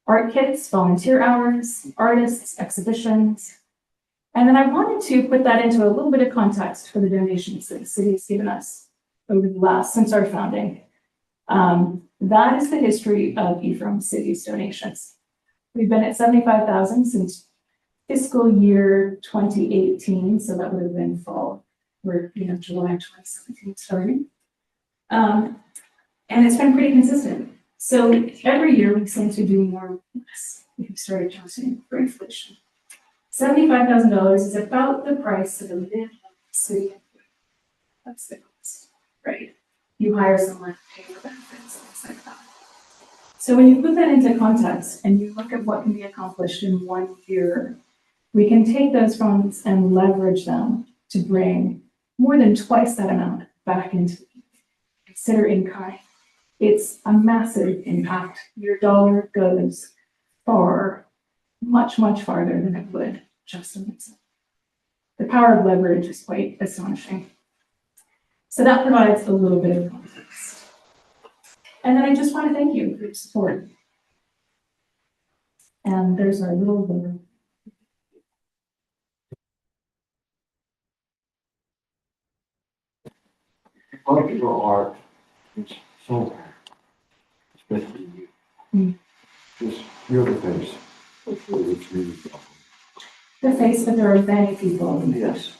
Art kits, volunteer hours, artists, exhibitions. And then I wanted to put that into a little bit of context for the donations that the city has given us over the last, since our founding. That is the history of Ephraim City's donations. We've been at 75,000 since fiscal year 2018, so that would have been fall. We're, July 2017 starting. And it's been pretty consistent. So every year we seem to do more or less. We've started adjusting for inflation. $75,000 is about the price of a mid-level city. That's the cost, right? You hire someone, pay for benefits, things like that. So when you put that into context and you look at what can be accomplished in 1 year, we can take those funds and leverage them to bring more than twice that amount back into the community. Consider in kind. It's a massive impact. Your dollar goes far, much, much farther than it would just on itself. The power of leverage is quite astonishing. So that provides a little bit of context. And then I just want to thank you for your support. And there's our little logo. Part of your art is so especially you. Just you're the face. It's really beautiful. The face, but there are many people. Yes.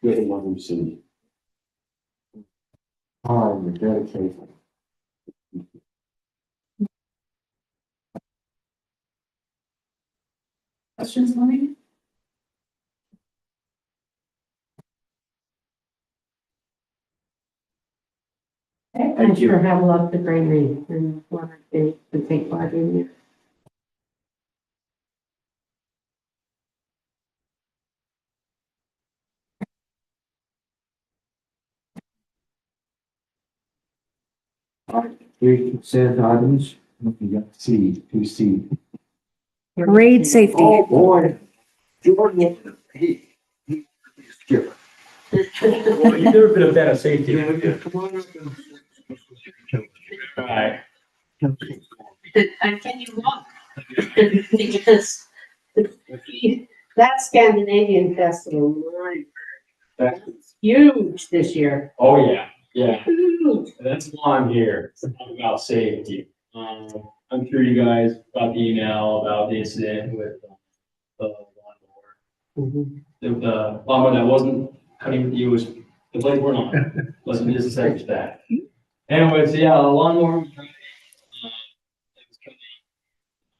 Good one, Cindy. Time and dedication. Questions, Maureen? Okay, Thanks for having up the greenery and what I think to take part in it. Three consent items. You got C, 2C. Parade safety. Oh, boy. Jordan, he's different. Well, you've never been a fan of safety. Yeah, come on up and. Right. I tell you what, because that Scandinavian festival, my, it's huge this year. Oh, yeah, yeah. Huge. That's why I'm here, to talk about safety. I'm sure you guys got the email about the incident with the lawnmower. The lawnmower that wasn't cutting with you was, the blades weren't on, wasn't necessarily that. Anyways, yeah, the lawnmower was driving, it was coming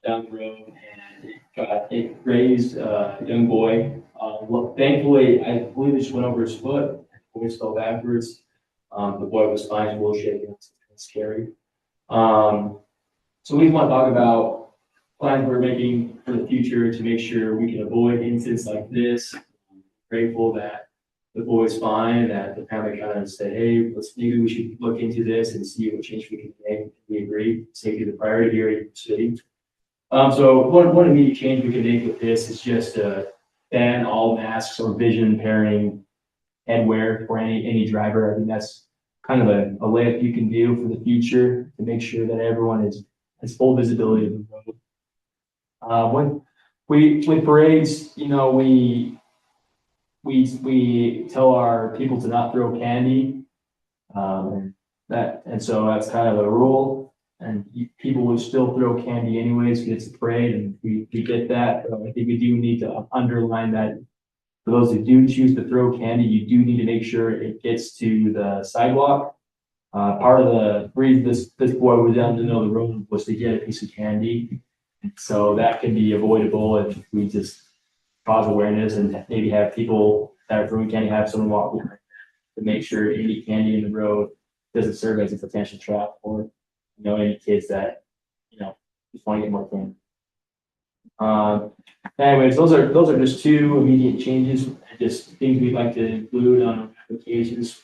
down the road and it grazed a young boy. Thankfully, I believe it just went over his foot, the boy fell backwards. The boy was fine, a little shaken, it's scary. So we want to talk about plans we're making for the future to make sure we can avoid incidents like this. I'm grateful that the boy's fine, that the family kind of said, hey, maybe we should look into this and see what change we can make. We agree, safety is the priority here in the city. So one immediate change we can make with this is just ban all masks or vision impairing headwear for any driver. I think that's kind of a layup you can do for the future to make sure that everyone has full visibility of the road. When with parades, you know, we tell our people to not throw candy. And so that's kind of a rule. And people will still throw candy anyways because it's a parade, and we get that. But I think we do need to underline that for those who do choose to throw candy, you do need to make sure it gets to the sidewalk. Part of the reason this boy was down to know the road was to get a piece of candy. So that can be avoidable if we just cause awareness and maybe have people that are throwing candy have someone walk behind to make sure any candy in the road doesn't serve as a potential trap or, you know, any kids that, you know, just want to get more candy. Anyways, those are just two immediate changes, just things we'd like to include on our applications.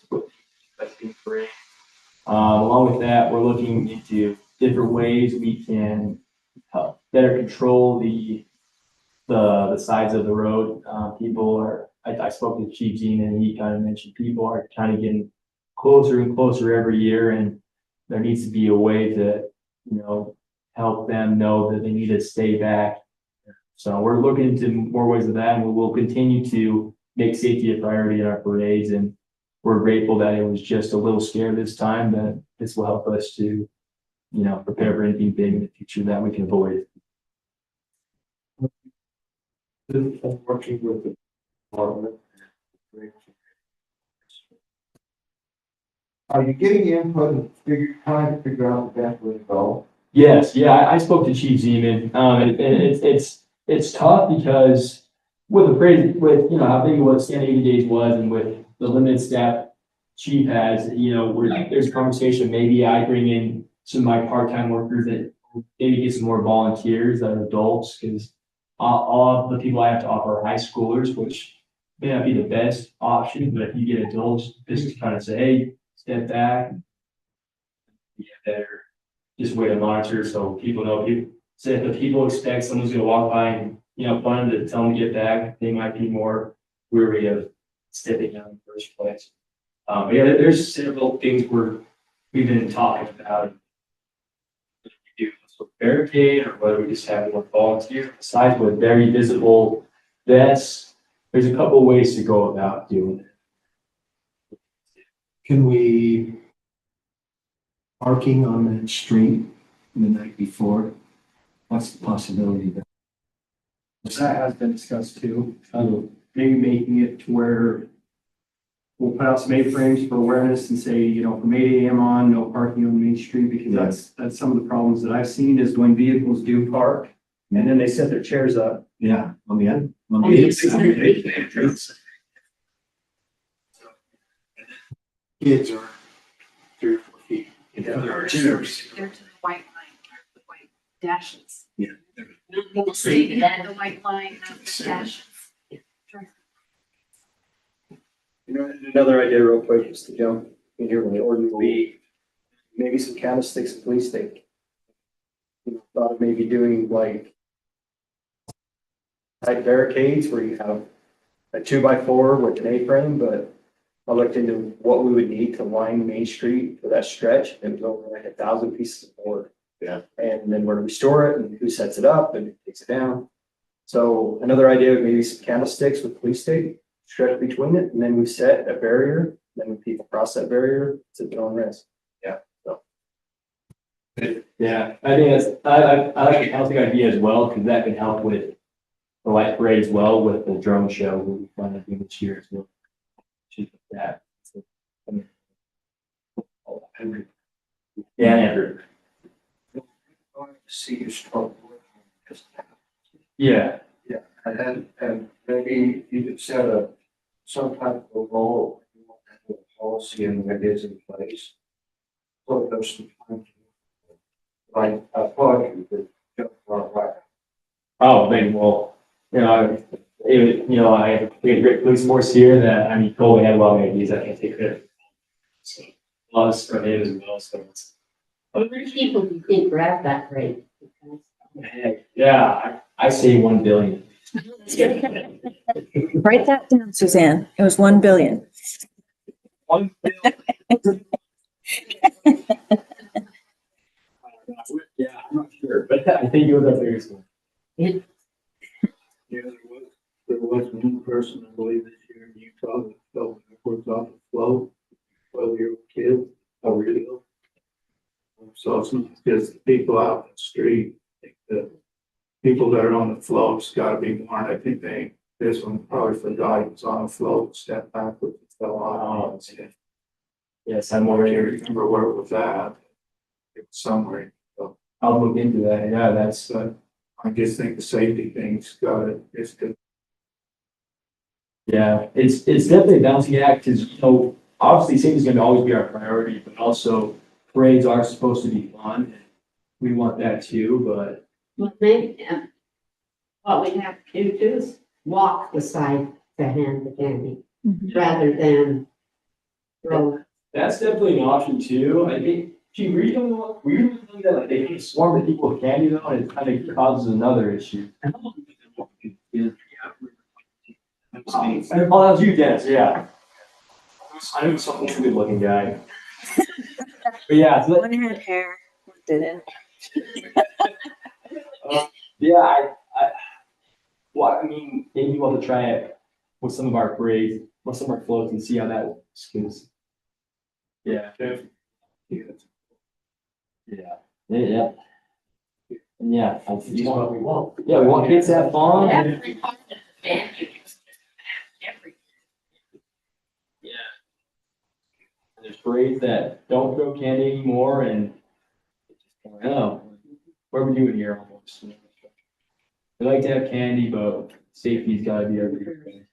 Along with that, we're looking into different ways we can better control the sides of the road. I spoke to Chief Zeman and he kind of mentioned people are kind of getting closer and closer every year, and there needs to be a way to, you know, help them know that they need to stay back. So we're looking into more ways of that, and we will continue to make safety a priority in our parades. And we're grateful that it was just a little scare this time, that this will help us to, you know, prepare for anything big in the future that we can avoid. Working with the department. Are you getting input and trying to figure out the best way to go? Yes, yeah, I spoke to Chief Zeman. And it's tough because with the parade, with, you know, how big what Scandinavian Days was, and with the limited staff Chief has, you know, there's a conversation, maybe I bring in some of my part-time workers that maybe get some more volunteers that are adults, because all of the people I have to offer are high schoolers, which may not be the best option, but if you get adults, just to kind of say, hey, step back, be a better just way to monitor, so people know. People say if the people expect someone's gonna walk by and, you know, fun to tell them to get back, they might be more weary of stepping out in the first place. But yeah, there's several things we've been talking about. Whether we do a barricade or whether we just have more volunteers, besides with very visible vests, there's a couple of ways to go about doing it. Can we parking on that street the night before? What's the possibility that? That has been discussed too, maybe making it to where we'll put out some A-frames for awareness and say, you know, from 8 AM on, no parking on Main Street, because that's some of the problems that I've seen is when vehicles do park and then they set their chairs up. Yeah, on the end. Kids are 3 or 4 feet. There are chairs. They're to the white line, the white dashes. Yeah. Not the white line, not the dashes. You know, another idea real quick, just to jump in here when the ordinance would be, maybe some candlesticks and police stick. Thought of maybe doing like barricades where you have a 2x4 with an A-frame, but I looked into what we would need to line Main Street for that stretch, and it was over like 1,000 pieces of board. Yeah. And then where do we store it, and who sets it up, and who takes it down? So another idea would maybe some candlesticks with police tape, stretch between it, and then we set a barrier, then when people cross that barrier, it's at their own risk. Yeah, I think I like the housing idea as well, because that can help with the light parade as well, with the drone show we plan to do this year as well. Shoot that. Yeah, Andrew. See you start working. Yeah, And maybe you could set some type of a goal, you want to have a policy and that is in place. So there's some time to, like, I thought you could jump right. oh, then, well, you know, we had great police force here that, I mean, Colby had a lot of ideas I can't take credit. So, lots from him as well, so it's. How many people do you think grab that rate? Heck, yeah, I say 1 billion. Write that down, Suzanne. It was 1 billion. 1 billion. Yeah, I'm not sure, but I think it was up there. So. Yeah, there was one person, I believe, this year in Utah that fell backwards off a float, 12-year-old kid, over hill. So it's not just the people out in the street, I think the people that are on the floats gotta be warned. I think this one probably forgot he was on a float, stepped backwards, and fell off. Yes, I'm I already. can't remember where it was at. It was somewhere. So I'll look into that. Yeah, that's. I just think the safety thing's it's good. Yeah, it's definitely a balancing act, because, you know, obviously safety is going to always be our priority, but also parades are supposed to be fun. We want that too, but. Well, maybe, what we have to do too is walk beside the hand the candy, rather than throw. That's definitely an option too. I think, gee, we really think that like they can swarm the people with candy though, and it kind of causes another issue. Oh, that was you, Dennis, yeah. I knew some good looking guy. But yeah, so One had hair, one didn't. yeah, I mean, maybe we'll have to try it with some of our parades, with some of our floats and see how that works, because. Yeah. Yeah. Yeah. And yeah, that's what we want. Yeah, we want kids to have fun. Every part of the venue. Yeah. And there's parades that don't throw candy anymore, and I don't know, what are we doing here almost? We like to have candy, but safety's gotta be everything.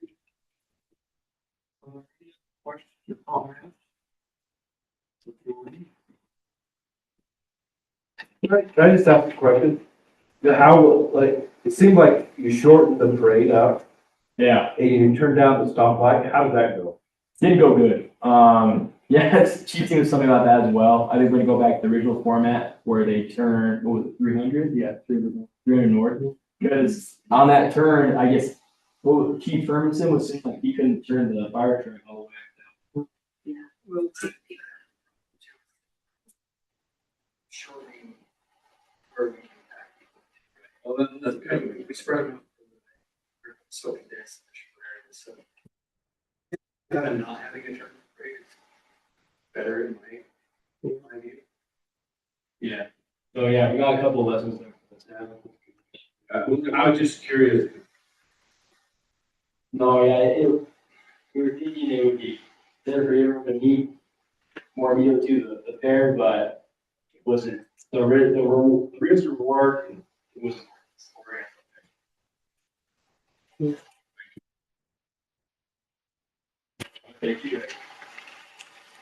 Can I just ask a question? How, like, it seemed like you shortened the parade up Yeah, and you turned down the stoplight. How did that go? didn't go good. Yeah, Chief was something about that as well. I think we're gonna go back to the original format where they turn, what was it, 300? Yeah, 300 north. Because on that turn, I guess, Chief Ferguson was saying like he couldn't turn the fire truck all the way down. Well, then that's good. We spread them. So this, so. Kind of not having a turn parade is better in my view. Yeah. So yeah, we got a couple of lessons there. I was just curious. No, yeah, we were thinking it would be there for everyone to meet more immediately to the pair, but it wasn't, the ribs were work, and it wasn't. Thank you.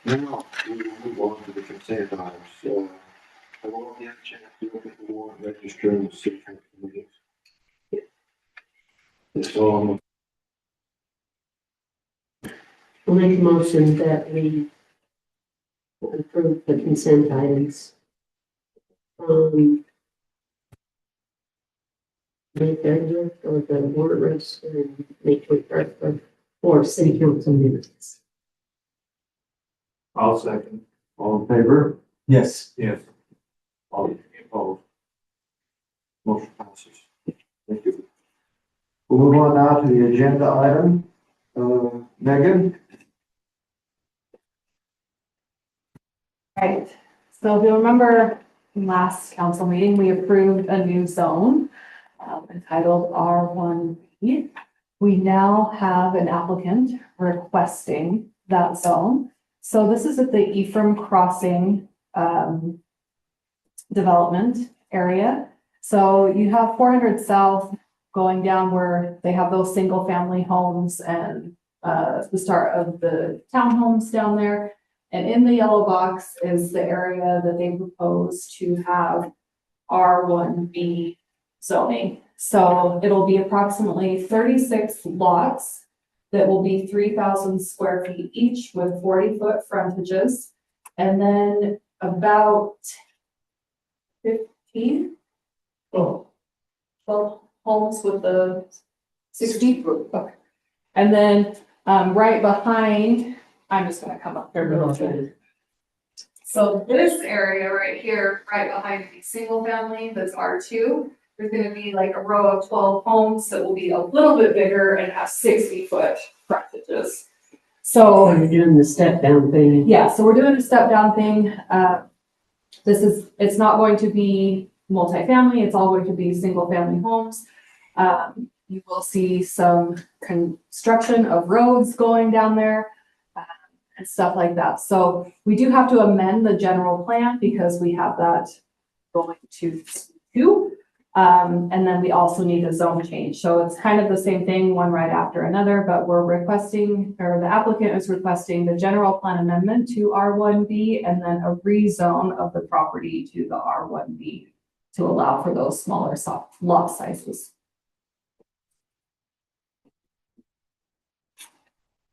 Now, we will move on to the consent items. So, I will have a chance to look at the warrant register and the city council meetings. So, I'll make a motion that we approve the consent items. May 30th or the warrant register and May 21st for city council minutes. I'll second. All in favor? Yes. Yes. All opposed? Motion passes. Thank you. We'll move on now to the agenda item. Megan? Right, so if you remember last council meeting, we approved a new zone entitled R1B. We now have an applicant requesting that zone. So this is at the Ephraim Crossing development area. So you have 400 South going down where they have those single family homes and the start of the townhomes down there. And in the yellow box is the area that they propose to have R1B zoning. So it'll be approximately 36 lots that will be 3,000 square feet each with 40-foot frontages. And then about 15 12 homes with the 60. Okay. And then right behind, I'm just gonna come up here real quick. So this area right here, right behind the single family, that's R2, there's gonna be like a row of 12 homes that will be a little bit bigger and have 60-foot frontages. So We're doing the step down thing. yeah, so we're doing a step down thing. It's not going to be multifamily, it's all going to be single family homes. You will see some construction of roads going down there and stuff like that. So we do have to amend the general plan because we have that going to do. And then we also need a zone change. So it's kind of the same thing, one right after another, but we're requesting, or the applicant is requesting the general plan amendment to R1B and then a rezone of the property to the R1B to allow for those smaller lot sizes.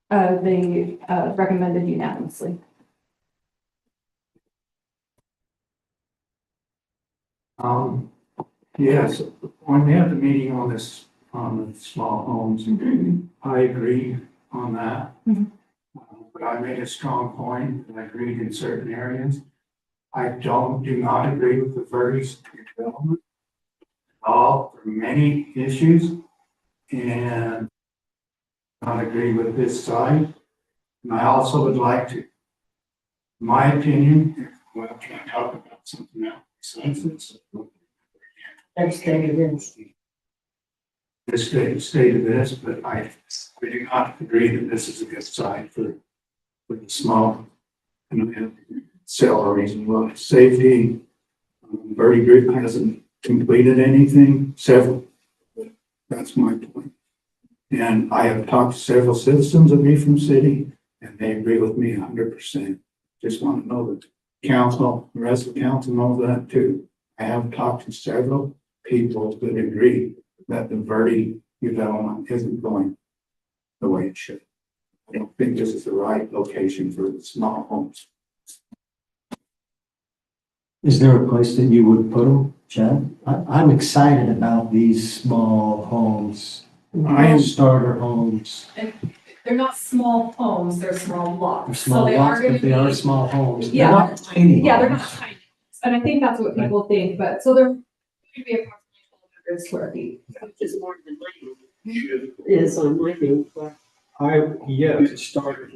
They recommended unanimously. Yes, when we had the meeting on this, on the small homes, I agreed on that. But I made a strong point, and I agreed in certain areas. I do not agree with the Verdes development at all, for many issues. And not agree with this side. And I also would like to, my opinion, well, can I talk about something else besides this? That's stated in. The state of this, but I do not agree that this is a good side for the small, and several reasons. One, safety. Verde Group hasn't completed anything, several. That's my point. And I have talked to several citizens of Ephraim City, and they agree with me 100%. Just want to know that council, the rest of the council knows that too. I have talked to several people that agree that the Verde development isn't going the way it should. I don't think this is the right location for the small homes. Is there a place that you would put them, Chad? I'm excited about these small homes. I am Starter homes. And they're not small homes, they're small lots. They're So small they lots, are gonna but they are be, small homes. They're Yeah. not tiny. yeah, they're not homes. tiny. And I think that's what people think, but so they're going to be approximately 1,200 square feet. Which is more than mine is on my new floor. Yes, starter.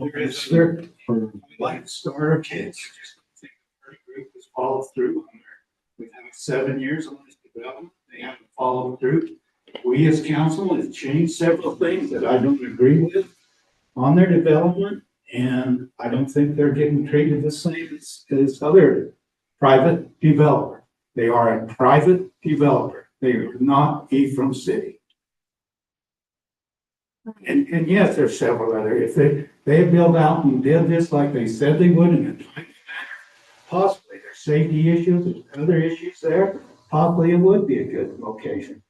Like starter kits. Just think the Verde Group has followed through on there. We've had 7 years on this development. They haven't followed through. We as council have changed several things that I don't agree with on their development. And I don't think they're getting treated the same as other private developer. They are a private developer. They are not Ephraim City. And yes, there's several other, if they built out and did this like they said they would in a timely manner, possibly there's safety issues, there's other issues there, possibly it would be a good location.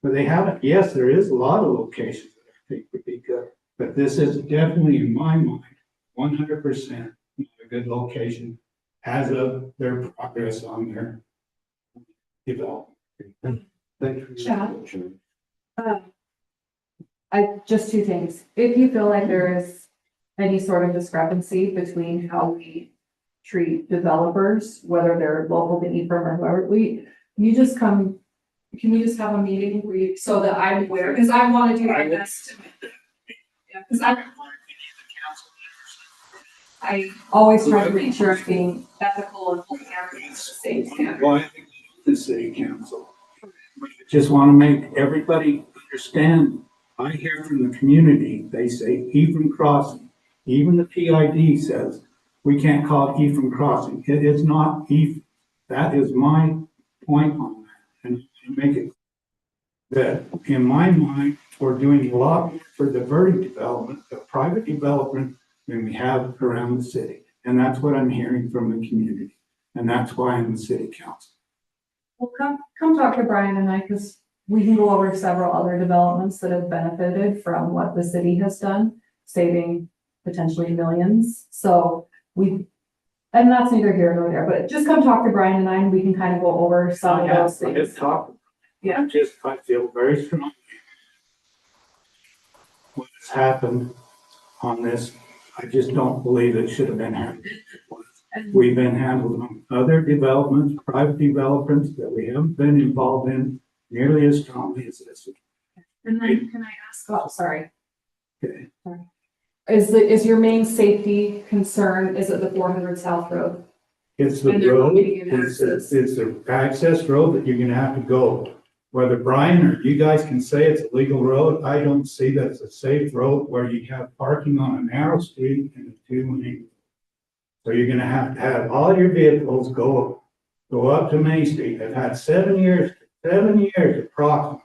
But they haven't, yes, there is a lot of locations that I think would be good, but this is definitely in my mind, 100% a good location as of their progress on their development. Thank you. Chad? Just two things. If you feel like there is any sort of discrepancy between how we treat developers, whether they're local to Ephraim or whoever, you just come, can you just have a meeting where you, so that I'm aware, because I want to do my best. Yeah, because I always try to make sure I'm being ethical and holding everything to the same standard. Well, I think the city council. Just want to make everybody understand. I hear from the community, they say Ephraim Crossing. Even the PID says, we can't call it Ephraim Crossing. It is not Ephraim. That is my point on that. And to make it that in my mind, we're doing a lot more for diverting development, the private development than we have around the city. And that's what I'm hearing from the community. And that's why I'm the city council. Well, come talk to Brian and I, because we can go over several other developments that have benefited from what the city has done, saving potentially millions. So and that's neither here nor there, but just come talk to Brian and I, and we can kind of go over some of those things. Just talk. Yeah. I feel very strongly what has happened on this. I just don't believe it should have been handled. We've been handled on other developments, private developments that we haven't been involved in nearly as strongly as this. And then can I ask, oh, sorry. Okay. Sorry. Is your main safety concern, is it the 400 South Road? It's the And they're road, looking at it's the access road that you're gonna have to go. Whether Brian or you guys can say it's a legal road, I don't see that it's a safe road where you have parking on a narrow street and a 2-lane. So you're gonna have to have all your vehicles go up to Main Street. They've had 7 years approximately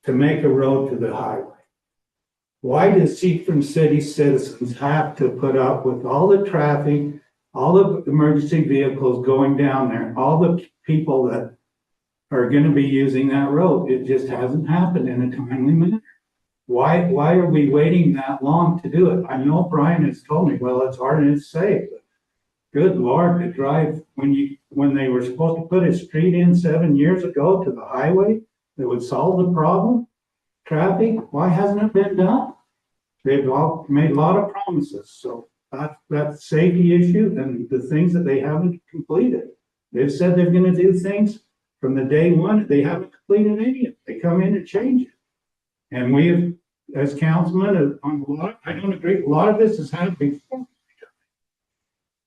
to make a road to the highway. Why does Ephraim City citizens have to put up with all the traffic, all the emergency vehicles going down there, all the people that are gonna be using that road? It just hasn't happened in a timely manner. Why are we waiting that long to do it? I know Brian has told me, well, it's hard and it's safe, but good Lord, to drive when they were supposed to put a street in 7 years ago to the highway that would solve the problem, traffic, why hasn't it been done? They've all made a lot of promises, so that's safety issue and the things that they haven't completed. They've said they're gonna do things from the day one, they haven't completed any of it. They come in and change it. And we have, as councilmen, on a lot, I don't agree, a lot of this has happened before.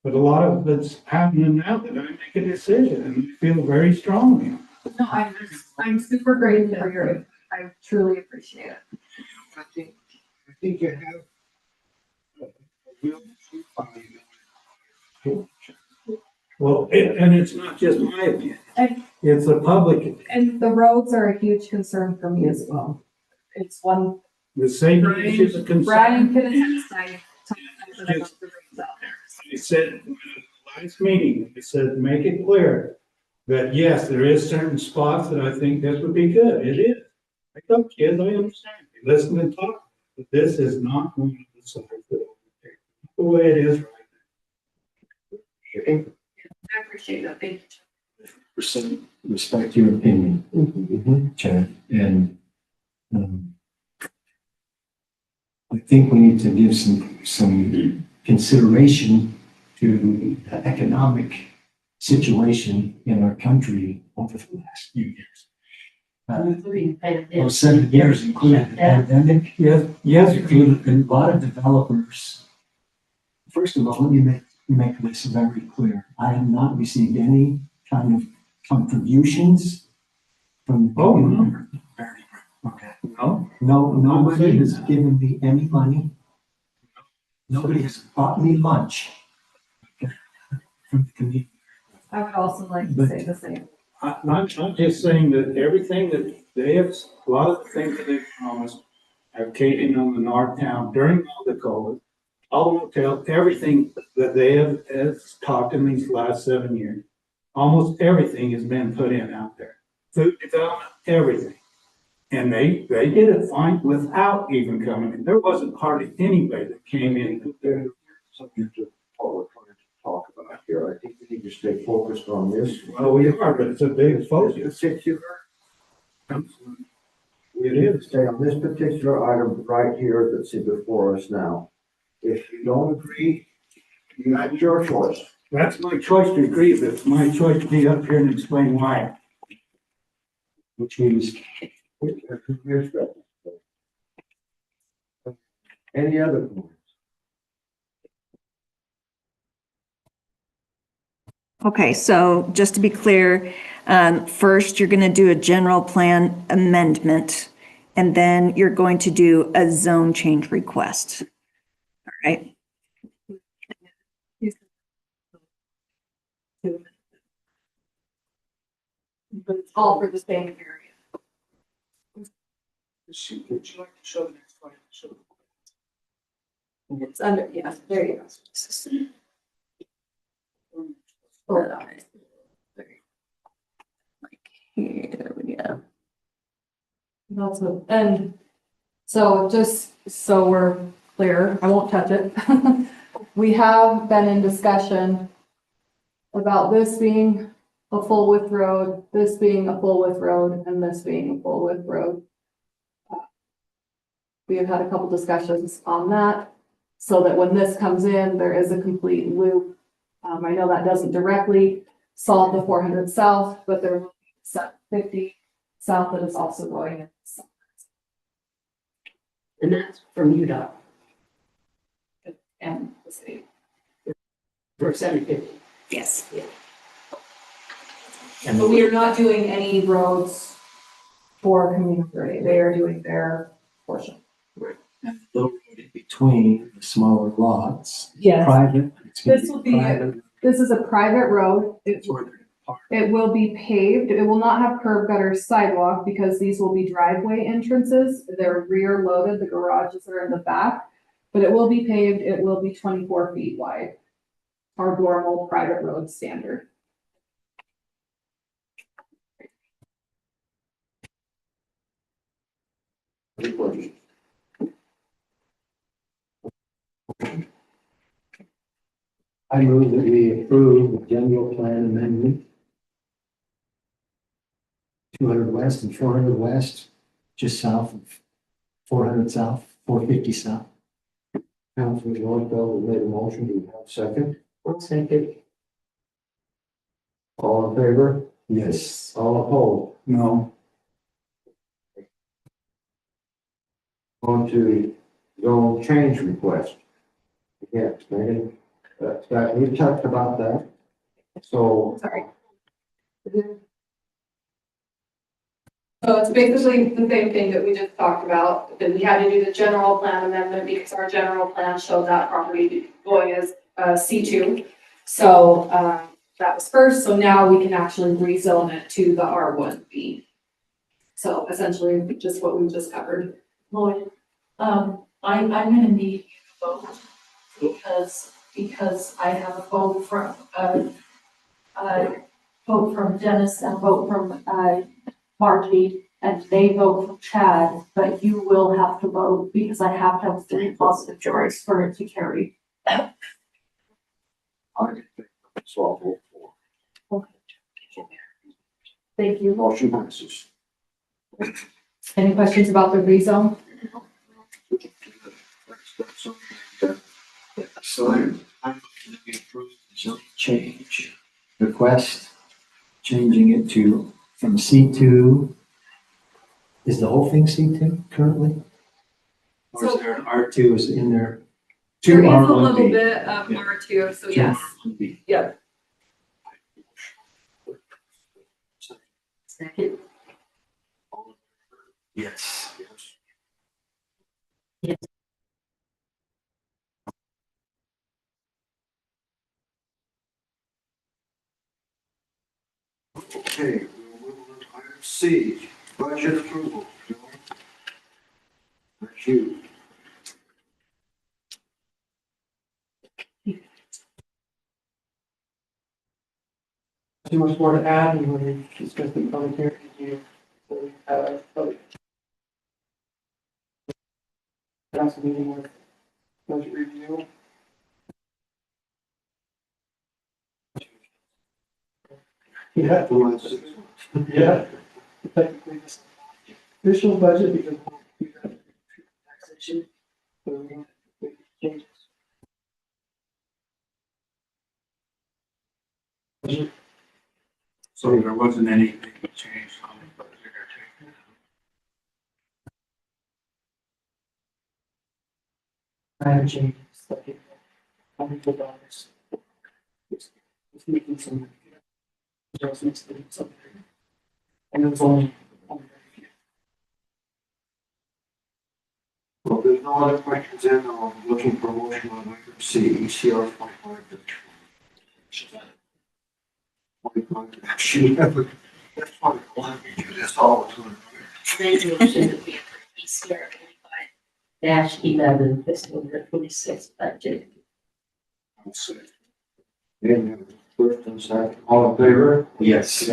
But a lot of it's happening now that I make a decision and I feel very strongly. No, I'm super grateful for your, I truly appreciate it. I think you have a real fine. Well, and it's not just my opinion, it's a public opinion. And the roads are a huge concern for me as well. It's one. The safety issues are concerned. Brian can attest, I talked about the roads out there. I said in the last meeting, I said, make it clear that yes, there is certain spots that I think this would be good. It is. I tell kids, I understand. You listen and talk, but this is not one of the sides that the way it is right now. I appreciate that. Thank you. Respect your opinion, Chad, and I think we need to give some consideration to the economic situation in our country over the last few years. Including Well, 7 years, including the pandemic. Yes, Included a lot of developers. First of all, let me make this very clear. I have not received any kind of contributions from. Oh, no. Okay. No. No, nobody has given me any money. Nobody has bought me lunch from the community. I would also like to But- say the same. I'm just saying that everything that they have, a lot of the things that they've promised have caved in on the North Town during all the COVID. All the hotel, everything that they have talked in these last 7 years, almost everything has been put in out there. Food development, everything. And they did it fine without even coming in. There wasn't hardly anybody that came in. Something to what we're trying to talk about here. I think we need to stay focused on this. Well, we are, but it's a big focus. Particular. It is. Stay on this particular item right here that's before us now. If you don't agree, that's your choice. That's my choice to agree, but it's my choice to be up here and explain why. Which means Any other points? Okay, so just to be clear, first, you're gonna do a general plan amendment, and then you're going to do a zone change request. All right, But it's all for the same area. Would you like to show the next slide? It's under, yeah, there you go. here we go. That's it. And so just so we're clear, I won't touch it. We have been in discussion about this being a full width road, this being a full width road, and this being a full width road. We have had a couple discussions on that, so that when this comes in, there is a complete loop. I know that doesn't directly solve the 400 south, but there will be 750 south that is also going in. And that's from UDOT And the city. for 750. Yes. But we are not doing any roads for community, they are doing their portion. and the little road in between the smaller lots. Yes. Private. It's gonna This will be- private. This is a private road. That's where they're parked. It will be paved. It will not have curb gutter sidewalk because these will be driveway entrances. They're rear loaded. The garages are in the back. But it will be paved. It will be 24 feet wide. Our normal private road standard. Any questions? I move that we approve the general plan amendment. 200 west and 400 west, just south of 400 south, 450 south. Councilman Norfeld made a motion. Do we have a second? I'll second. All in favor? Yes. All opposed? No. On to zone change request. Yes, Megan, that, we talked about that. So, Sorry. So it's basically the same thing that we just talked about, that we had to do the general plan amendment because our general plan showed that property going as C2. So that was first, so now we can actually rezone it to the R1B. So essentially, just what we just covered. Lloyd, I'm gonna need you to vote because I have a vote from, vote from Dennis and vote from, Margie, and they vote from Chad, but you will have to vote because I have to have 3 positive votes for it to carry. so I'll vote for. Thank you. Motion passes. Any questions about the rezone? So I move that we approve the zone change request, changing it to, from C2. Is the whole thing C2 currently? Or is there an R2 is in there? There is a R1B. little bit of Yeah. R2, so Two yes. R1B. Yep. Second. Yes. Yes. Okay, we'll move on to item C, budget approval. Joe? That's you. Too much more to add, and we're discussing the public hearing. Public council meeting with budget review. Yeah. The last 6 months. Yeah. Technically, this official budget because we have taxation. So we're gonna make changes. So there wasn't anything changed on the budget or taken out. I have changed, like, $100. It's making some adjustments to something. And it's only. Well, there's no other questions in, I'm looking for a motion on item C, ECR 25. Actually, that's why we do this all the time. Resolution that we approve ECR 25-11 fiscal year 26 budget. Okay, first and second, all in favor? Yes.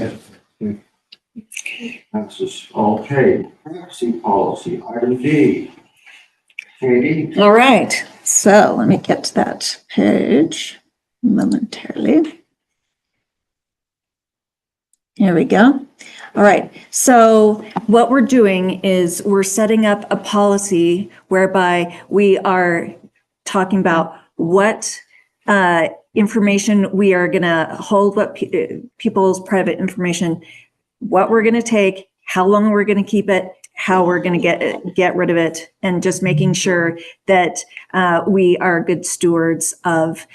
Passes. Okay, taxi policy, item D. Katie? All right, so let me get to that page momentarily. Here we go. All right, so what we're doing is we're setting up a policy whereby we are talking about what information we are going to hold, what people's private information, what we're going to take, how long we're going to keep it, how we're going to get rid of it, and just making sure that we are good stewards of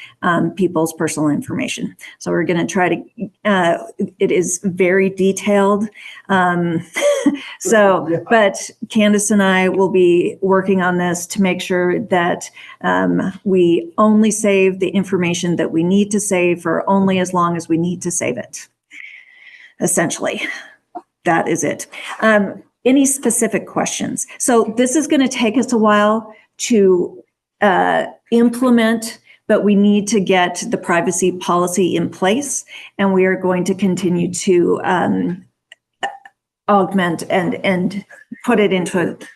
people's personal information. So we're going to try to, it is very detailed. But Candace and I will be working on this to make sure that we only save the information that we need to save for only as long as we need to save it. Essentially, that is it. Any specific questions? So this is going to take us a while to implement, but we need to get the privacy policy in place, and we are going to continue to augment and put it into it.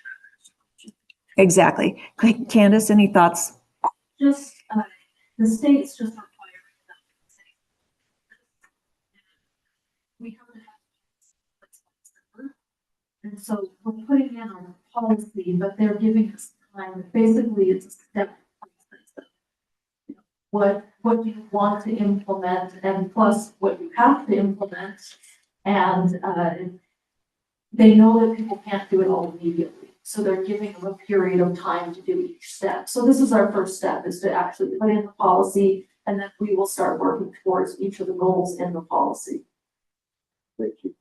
Exactly. Candace, any thoughts? Just, the state's just requiring that we have to have. And so we're putting in our policy, but they're giving us time. Basically, it's a step. What you want to implement and plus what you have to implement. And they know that people can't do it all immediately. So they're giving them a period of time to do each step. So this is our first step, is to actually put in the policy, and then we will start working towards each of the goals in the policy. Thank you.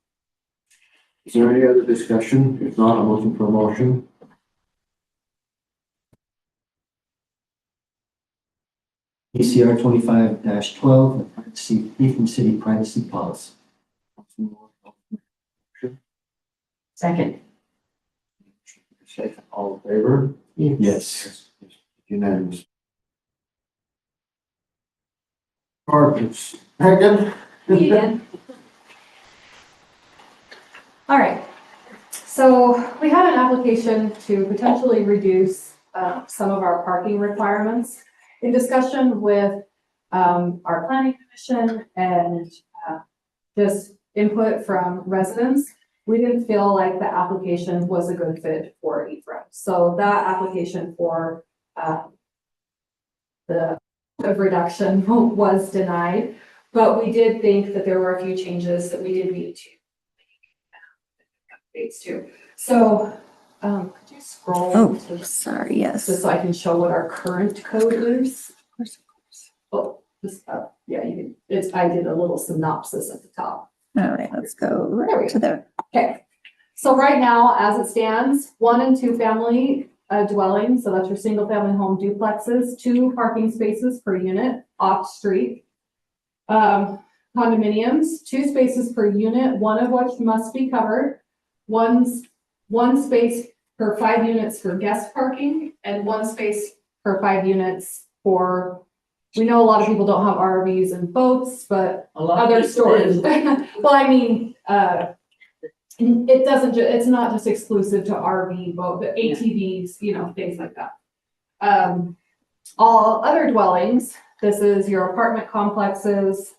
Is there any other discussion? If not, I'm looking for a motion. ECR 25-12, privacy, Ethan City privacy policy. Second. Second, all in favor? Yes. Unanimous. Departments. Megan? Me again. All right, so we had an application to potentially reduce some of our parking requirements. In discussion with our planning commission and just input from residents, we didn't feel like the application was a good fit for Ephraim. So that application for the reduction was denied, but we did think that there were a few changes that we did need to too. So, could you scroll? Oh, sorry, yes. Just so I can show what our current code is. Of course. Oh, this, yeah, you can, I did a little synopsis at the top. All right, let's go right to there. Okay. So right now, as it stands, 1 and 2 family dwellings, so that's your single family home duplexes, 2 parking spaces per unit off street. The condominiums, 2 spaces per unit, one of which must be covered. One space per 5 units for guest parking and 1 space per 5 units for, we know a lot of people don't have RVs and boats, but A lot of other people storage. do. Well, I mean, it doesn't it's not just exclusive to RV boat, but ATVs, you know, things like that. All other dwellings, this is your apartment complexes,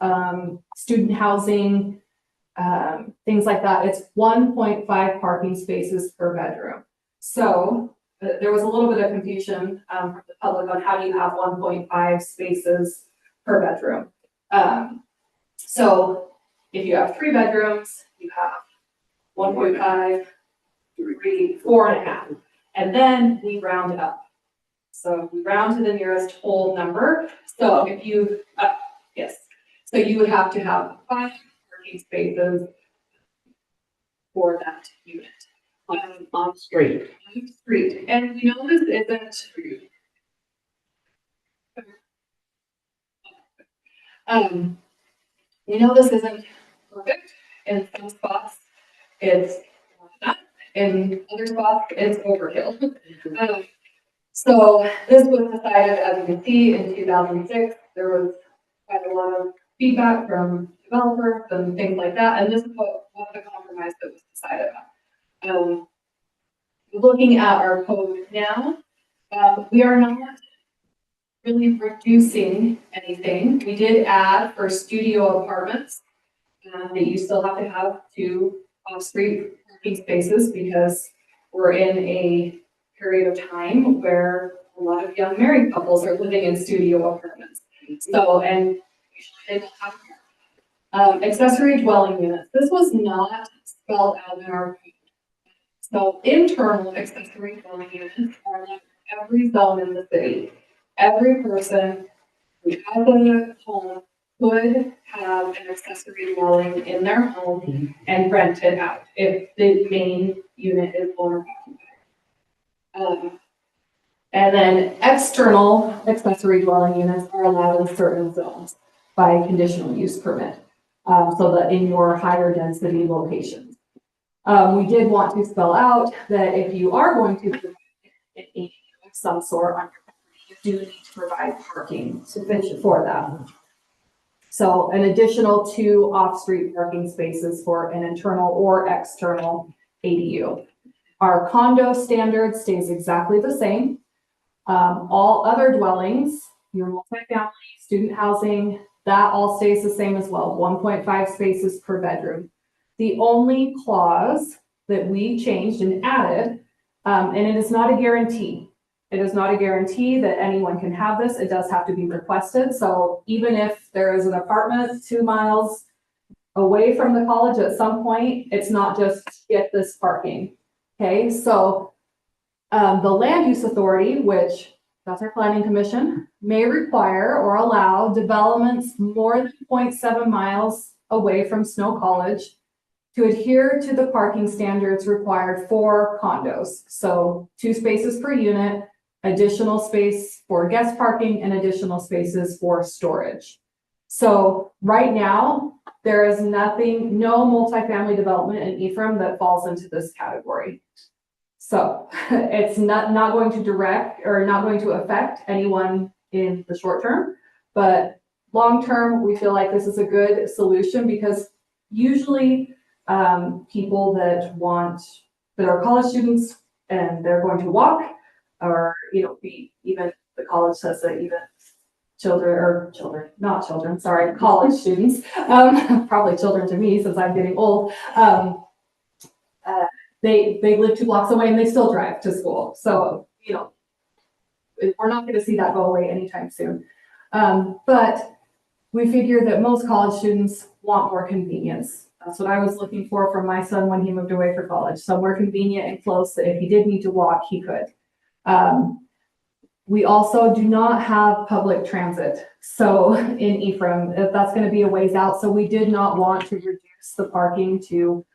student housing, things like that. It's 1.5 parking spaces per bedroom. So there was a little bit of confusion from the public on how do you have 1.5 spaces per bedroom. So if you have 3 bedrooms, you have 1.5, 3, 4.5, and then we round it up. So we round to the nearest whole number. So if you, yes, so you would have to have 5 parking spaces for that unit. On street. On street. And we know this isn't. We know this isn't perfect. In some spots, it's not. In other spots, it's overkill. So this was decided, as you can see, in 2006. There was quite a lot of feedback from developers and things like that, and this is what the compromise that was decided on. Looking at our code now, we are not really reducing anything. We did add for studio apartments that you still have to have 2 off-street parking spaces because we're in a period of time where a lot of young married couples are living in studio apartments. So, and usually they don't have accessory dwelling units. This was not spelled out in our code. So internal accessory dwelling units are in every zone in the city. Every person who has a home could have an accessory dwelling in their home and rent it out if the main unit is owner occupied. And then external accessory dwelling units are allowed in certain zones by conditional use permit, so that in your higher density locations. We did want to spell out that if you are going to provide an ADU of some sort on your property, you do need to provide parking sufficient for that. So an additional 2 off-street parking spaces for an internal or external ADU. Our condo standard stays exactly the same. All other dwellings, your multifamily, student housing, that all stays the same as well, 1.5 spaces per bedroom. The only clause that we changed and added, and it is not a guarantee. It is not a guarantee that anyone can have this. It does have to be requested. So even if there is an apartment 2 miles away from the college at some point, it's not just get this parking. Okay, so the land use authority, which that's our planning commission, may require or allow developments more than 0.7 miles away from Snow College to adhere to the parking standards required for condos. So 2 spaces per unit, additional space for guest parking, and additional spaces for storage. So right now, there is nothing, no multifamily development in Ephraim that falls into this category. So it's not going to direct or not going to affect anyone in the short term, but long term, we feel like this is a good solution because usually people that are college students and they're going to walk, or even the college says that even college students, probably children to me since I'm getting old, they live 2 blocks away and they still drive to school. So, we're not going to see that go away anytime soon. But we figure that most college students want more convenience. That's what I was looking for from my son when he moved away for college. Somewhere convenient and close that if he did need to walk, he could. We also do not have public transit. So in Ephraim, that's going to be a ways out. So we did not want to reduce the parking to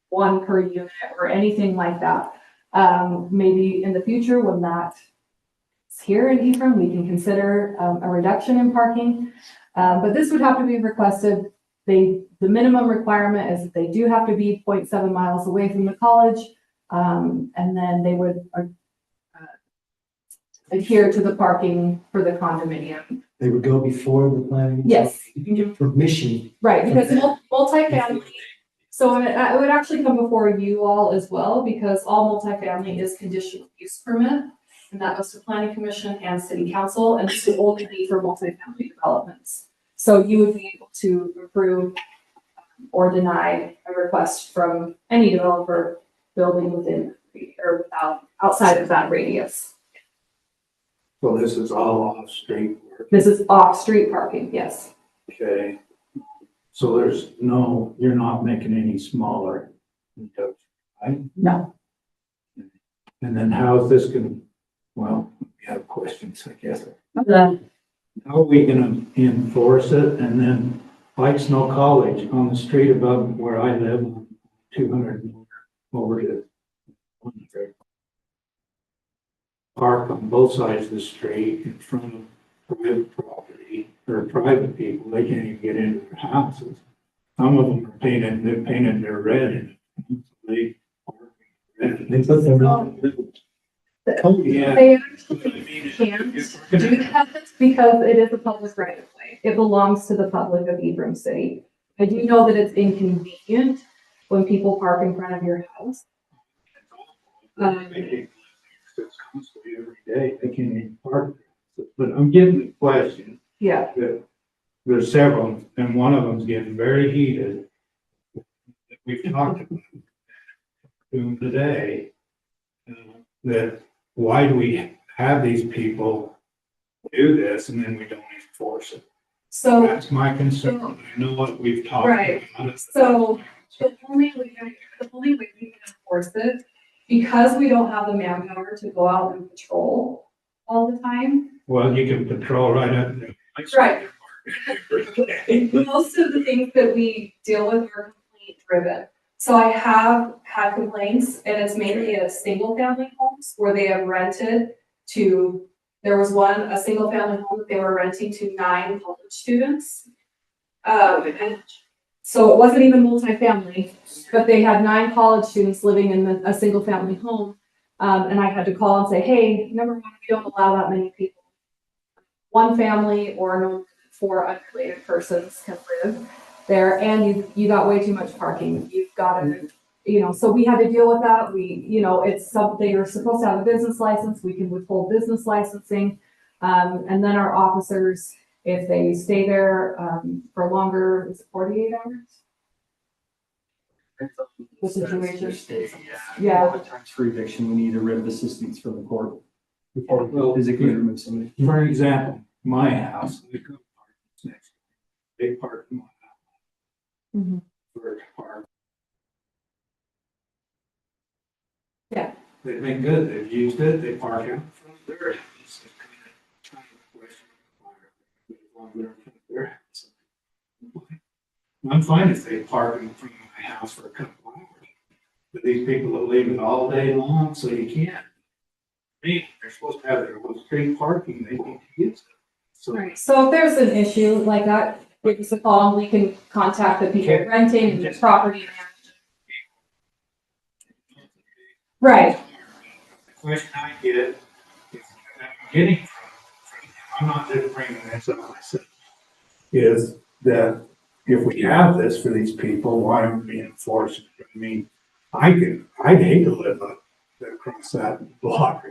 1 per unit or anything like that. Maybe in the future when that's here in Ephraim, we can consider a reduction in parking. But this would have to be requested the minimum requirement is that they do have to be 0.7 miles away from the college. And then they would adhere to the parking for the condominium. They would go before the planning? Yes. You can get permission. Right, because multifamily, so it would actually come before you all as well, because all multifamily is conditional use permit. And that goes to planning commission and city council, and this would only be for multifamily developments. So you would be able to approve or deny a request from any developer building within or without, outside of that radius. So this is all off-street work, This is off-street parking, yes. okay? So there's no, you're not making any smaller, right? No. And then how is this gonna, well, we have questions, I guess. The- How are we gonna enforce it? And then like Snow College on the street above where I live, 200 over to 100. Park on both sides of the street in front of private property or private people. They can't even get into their houses. Some of them are painted, they're painted their red and they park red. They put them on. Oh, yeah. They actually can't do that because it is a public right of way. It belongs to the public of Ebron City. I do know that it's inconvenient when people park in front of your house. It's constantly every day, they can't even park. But I'm getting the question, Yeah, that there's several, and one of them's getting very heated. That we've talked about today, that why do we have these people do this and then we don't enforce it? so, That's my concern. I know what we've talked Right. about. so the only way we can enforce it, because we don't have the manpower to go out and patrol all the time. Well, you can patrol right up there. Right. Most of the things that we deal with are complaint driven. So I have had complaints, and it's mainly at single family homes where they have rented to, there was a single family home that they were renting to 9 college students. And so it wasn't even multifamily, but they had 9 college students living in a single family home. And I had to call and say, hey, number one, we don't allow that many people. One family or no more than 4 unrelated persons can live there, and you got way too much parking. You've got to, so we had to deal with that. It's something, you're supposed to have a business license. We can withhold business licensing. And then our officers, if they stay there for longer, is it 48 hours? The situation. Yeah. A lot of times for eviction, we need a writ of assistance from the court before we physically remove somebody. For example, my house, they go park next. They park in my house. Mhm. For park. Yeah. They've been good. They've used it. They park out in front of their house. It's kind of a question of why they're in front of their house. I'm fine if they park in front of my house for a couple hours. But these people that leave it all day long, so you can't. They're supposed to have their own street parking, they need to use it. So Right, so if there's an issue like that, give us a call, and we can contact the people renting the property. Right, the question I get is, that I'm getting from, I'm not just bringing this up myself, is that if we have this for these people, why aren't we enforcing it? I mean, I'd hate to live up across that block.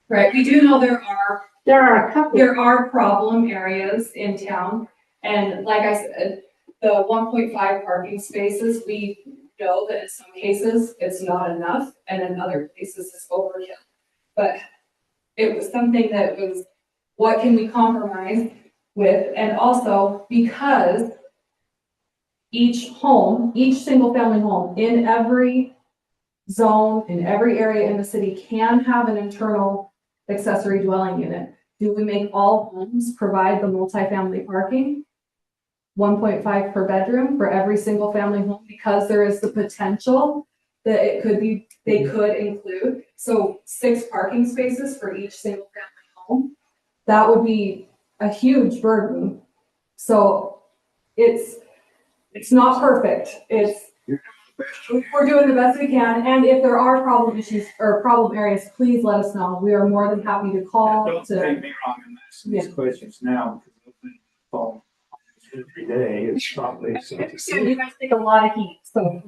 right, we do know there are a couple. There are problem areas in town, and like I said, the 1.5 parking spaces, we know that in some cases it's not enough, and in other cases it's overkill. But it was something that was, what can we compromise with? And also because each single family home in every zone, in every area in the city can have an internal accessory dwelling unit. Do we make all homes provide the multifamily parking? 1.5 per bedroom for every single family home, because there is the potential that they could include. So 6 parking spaces for each single family home. That would be a huge burden. So It's not perfect. We're doing the best we can, and if there are problem issues or problem areas, please let us know. We are more than happy to call Don't to. take me wrong, I'm asking these questions now because I've been phone every day. It's probably something. You guys take a lot of heat, so.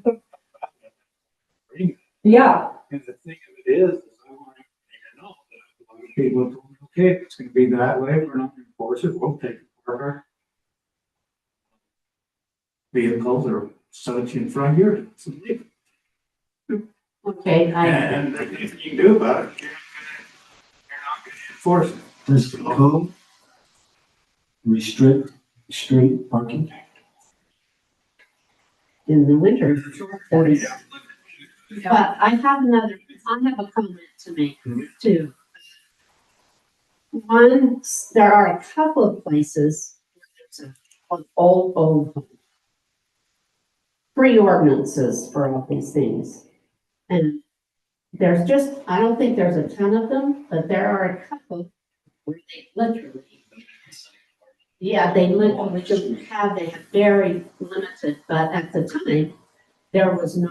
Yeah. And the thing of it is I want everybody to know that a lot of people are going, okay, if it's gonna be that way, we're not gonna enforce it, we'll take it for our vehicles or such in front of your. Okay, And there's nothing you can do about it. You're not gonna enforce it. Does the code restrict street parking? in the winter. But I have a comment to make too. One, there are a couple of places where there's an old free ordinances for all these things. And there's just, I don't think there's a ton of them, but there are a couple where they literally, they literally just have, they have very limited, but at the time, there was no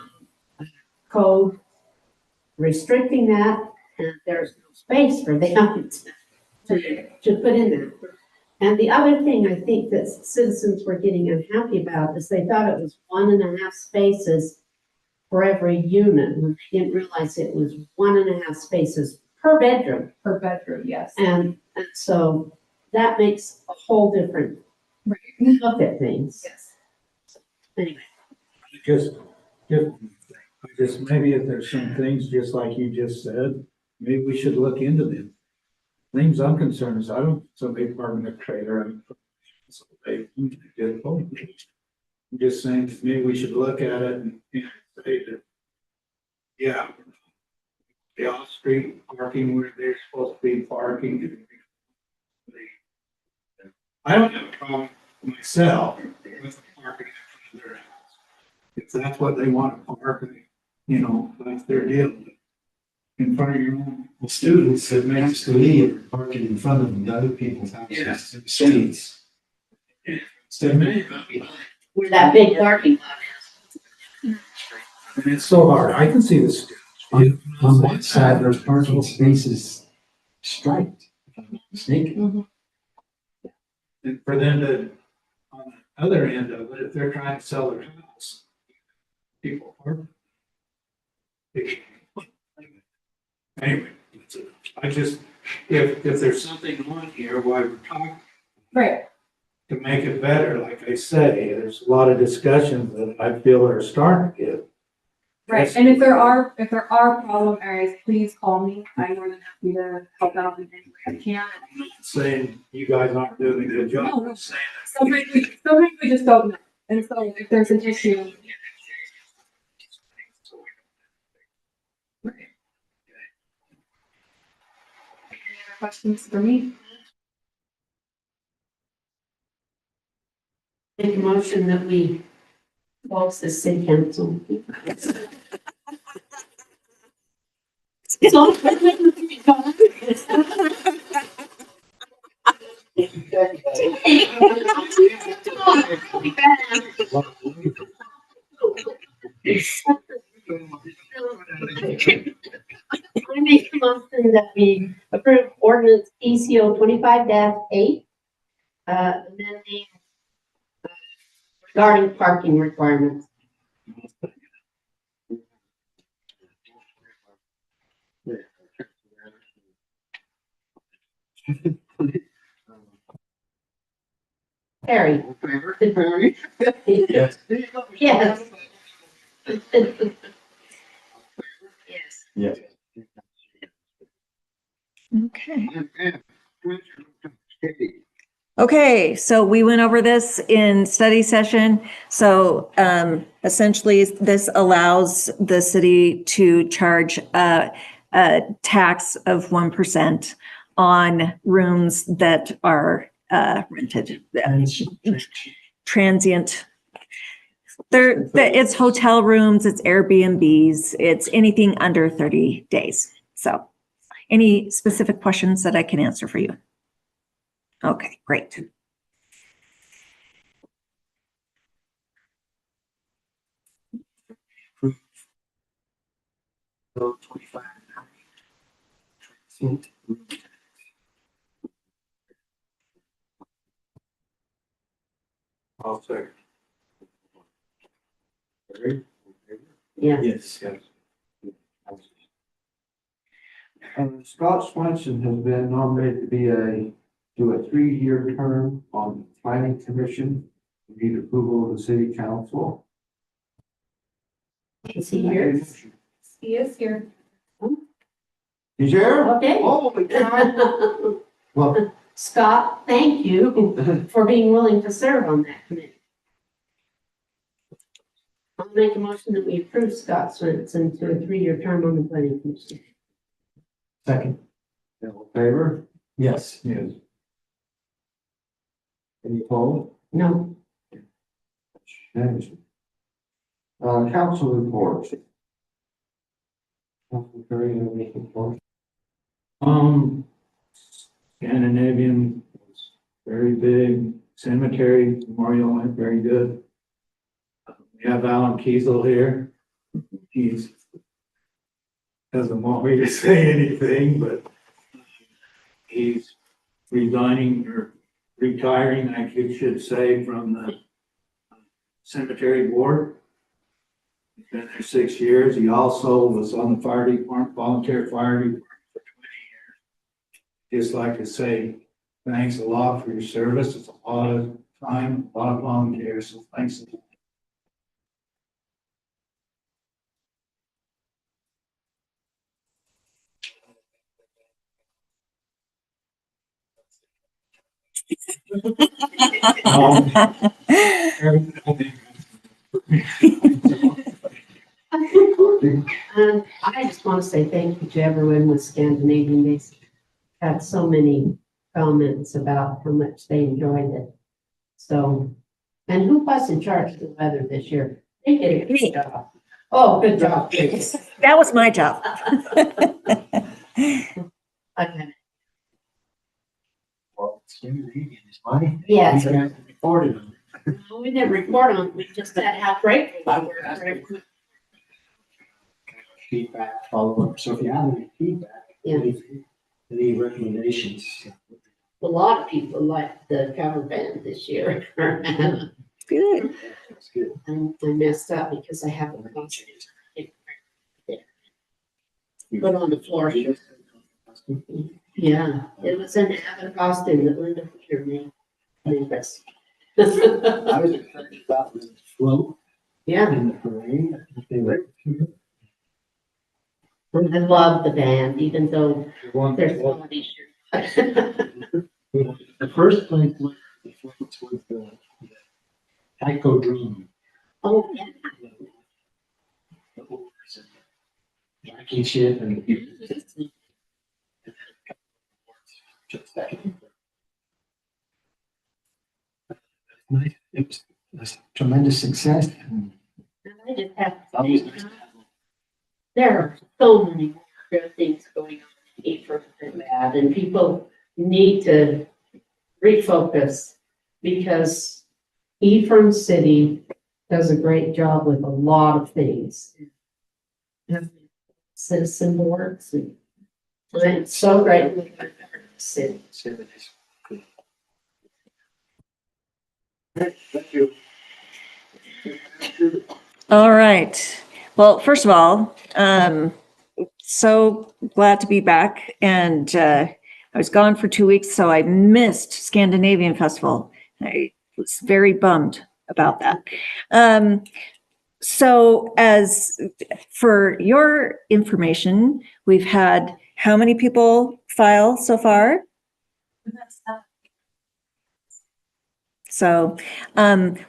code restricting that, and there's no space for them to put in there. And the other thing I think that citizens were getting unhappy about is they thought it was 1.5 spaces for every unit, when they didn't realize it was 1.5 spaces per bedroom. Per bedroom, yes. And so that makes a whole different look at things. Yes. Anyway. Just maybe if there's some things, just like you just said, maybe we should look into them. Things I'm concerned is I don't, somebody parking a trailer and so they get home. I'm just saying, maybe we should look at it and say that, the off-street parking where they're supposed to be parking. I don't have a problem myself with parking in front of their house. If that's what they want to park, that's their deal. In front of your own. Well, students that makes to me are parking in front of the other people's houses, in the streets. Where that big parking lot is. And it's so hard. I can see the students. On one side, there's parking spaces striped, if I'm not mistaken. And for them to, on the other end of it, if they're trying to sell their house, people park. Anyway, if there's something on here while we're talking. Right. To make it better, like I say, there's a lot of discussions that I feel are starting to get. Right, and if there are problem areas, please call me. I'm more than happy to help out in any way I can. I'm not saying you guys aren't doing a good job. No, no. I'm saying Sometimes we just don't know. And so if there's an issue. Right. Any other questions for me? Make a motion that we close the city council. I make a motion that we approve ordinance ECO 25-8, amending regarding parking requirements. Harry. Harry? Yes. Yes. Yes. Okay. Okay, so we went over this in study session. So essentially, this allows the city to charge a tax of 1% on rooms that are rented. Transient. It's hotel rooms, it's Airbnbs, it's anything under 30 days. So any specific questions that I can answer for you? Okay, great. So 25. I'll second. Yeah. Yes. Scott Swenson has been nominated to do a 3-year term on the planning commission. We need approval of the city council. Is he here? He is here. He's here? Okay. Oh, my God. Well, Scott, thank you for being willing to serve on that committee. I'll make a motion that we approve Scott Swenson to a 3-year term on the planning commission. Second. all in favor? Yes. Yes. Any opposed? No. Changed. Council reports. Council Curry, you have any reports? Scandinavian was very big. Cemetery Memorial went very good. We have Alan Kiesel here. He's doesn't want me to say anything, but he's resigning or retiring, I should say, from the cemetery board. He's been there 6 years. He also was on the fire department, volunteer fire department for 20 years. Just like to say, thanks a lot for your service. It's a lot of time, a lot of volunteers, so thanks. And I just want to say thank you to everyone with Scandinavian Days. Had so many comments about how much they enjoyed it. So, and who was in charge of the weather this year? They did a good job. Oh, good job. Tracy. That was my job. Okay. Well, Scandinavian is funny. Yes. We haven't reported on it. No, we didn't report on it. We just said how grateful we were for it. Feedback, follow up. So if you have any feedback, Yeah. any recommendations? A lot of people liked the cover band this year. Good. That's good. And I messed up because I have a concert. Put on the floor. Yeah, it was an Abbott costume that Linda Fisher made. I was excited about the float Yeah, in the parade. I think they were. I love the band, even though there's Well, some issues. the first place where the floats was the Tyco Dream. Oh, yeah. The oars and Jackie ship and just that. Nice. It was a tremendous success. And And I just have, always nice to have there are so many good things going on in Ephraim and that, and people need to refocus because Ephraim City does a great job with a lot of things. Citizen boards and it's so great with our city. service. Thank you. All right. Well, first of all, so glad to be back. And I was gone for 2 weeks, so I missed Scandinavian Festival. I was very bummed about that. So as for your information, we've had how many people file so far? So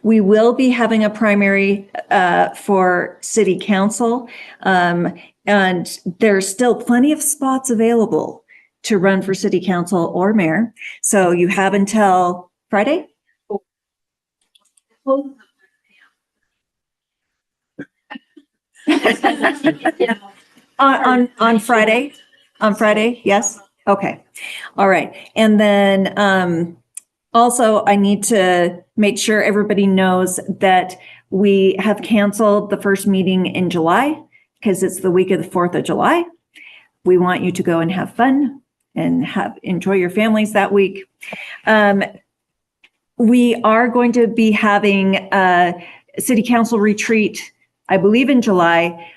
we will be having a primary for city council. And there's still plenty of spots available to run for city council or mayor. So you have until Friday? On Friday? On Friday, yes? Okay. All right. And then also, I need to make sure everybody knows that we have canceled the first meeting in July because it's the week of the 4th of July. We want you to go and have fun and enjoy your families that week. We are going to be having a city council retreat, I believe in July.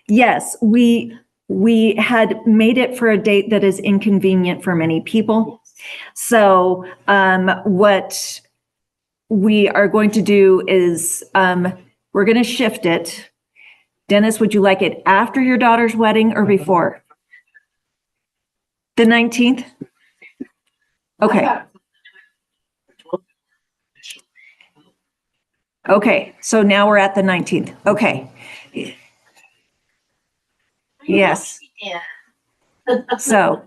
Yes, we had made it for a date that is inconvenient for many people. So what we are going to do is we're going to shift it. Dennis, would you like it after your daughter's wedding or before? The 19th? Okay. Okay, so now we're at the 19th. Okay. Yes. So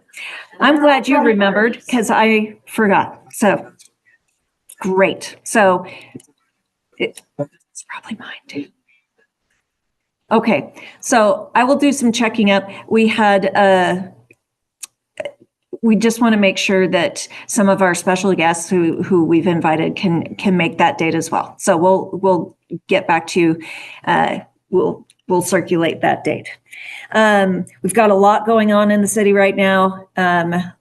I'm glad you remembered because I forgot. So great. So it's probably mine too. Okay, so I will do some checking up. We just want to make sure that some of our special guests who we've invited can make that date as well. So we'll get back to you. We'll circulate that date. We've got a lot going on in the city right now. I'm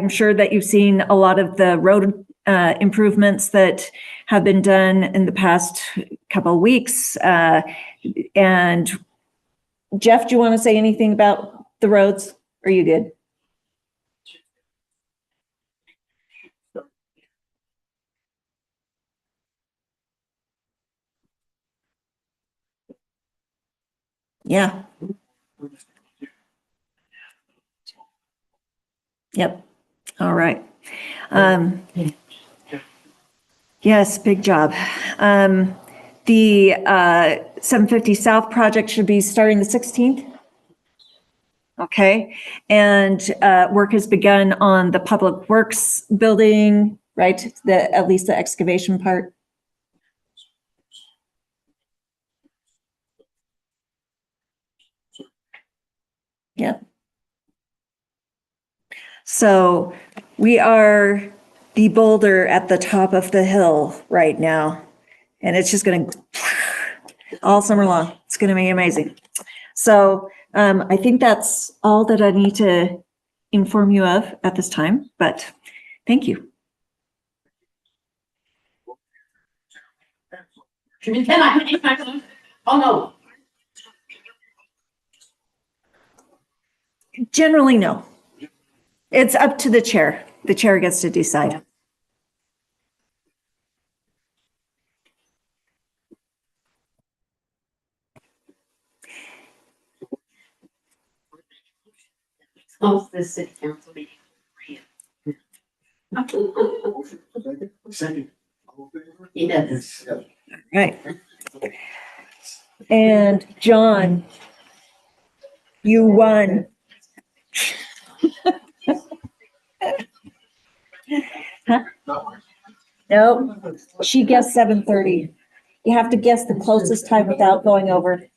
sure that you've seen a lot of the road improvements that have been done in the past couple of weeks. And Jeff, do you want to say anything about the roads? Are you good? Yeah. Yep. All right. Yes, big job. The 750 South project should be starting the 16th. Okay. And work has begun on the Public Works building, right? At least the excavation part. Yeah. So we are the boulder at the top of the hill right now. And it's just going to all summer long. It's going to be amazing. So I think that's all that I need to inform you of at this time, but thank you. Oh, no. Generally, no. It's up to the chair. The chair gets to decide. Close this city council meeting. Second. He does. Right. And John, you won. Huh? No, she guessed 7:30. You have to guess the closest time without going over.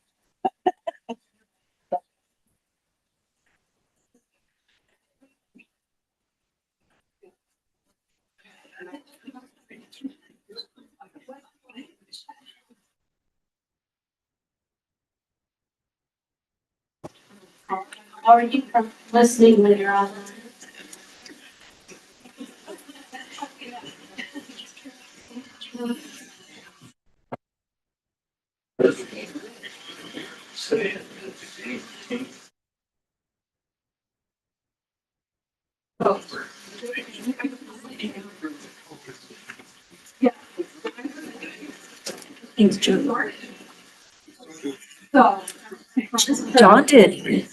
How are you from listening when you're on? Thanks, Joe. John did.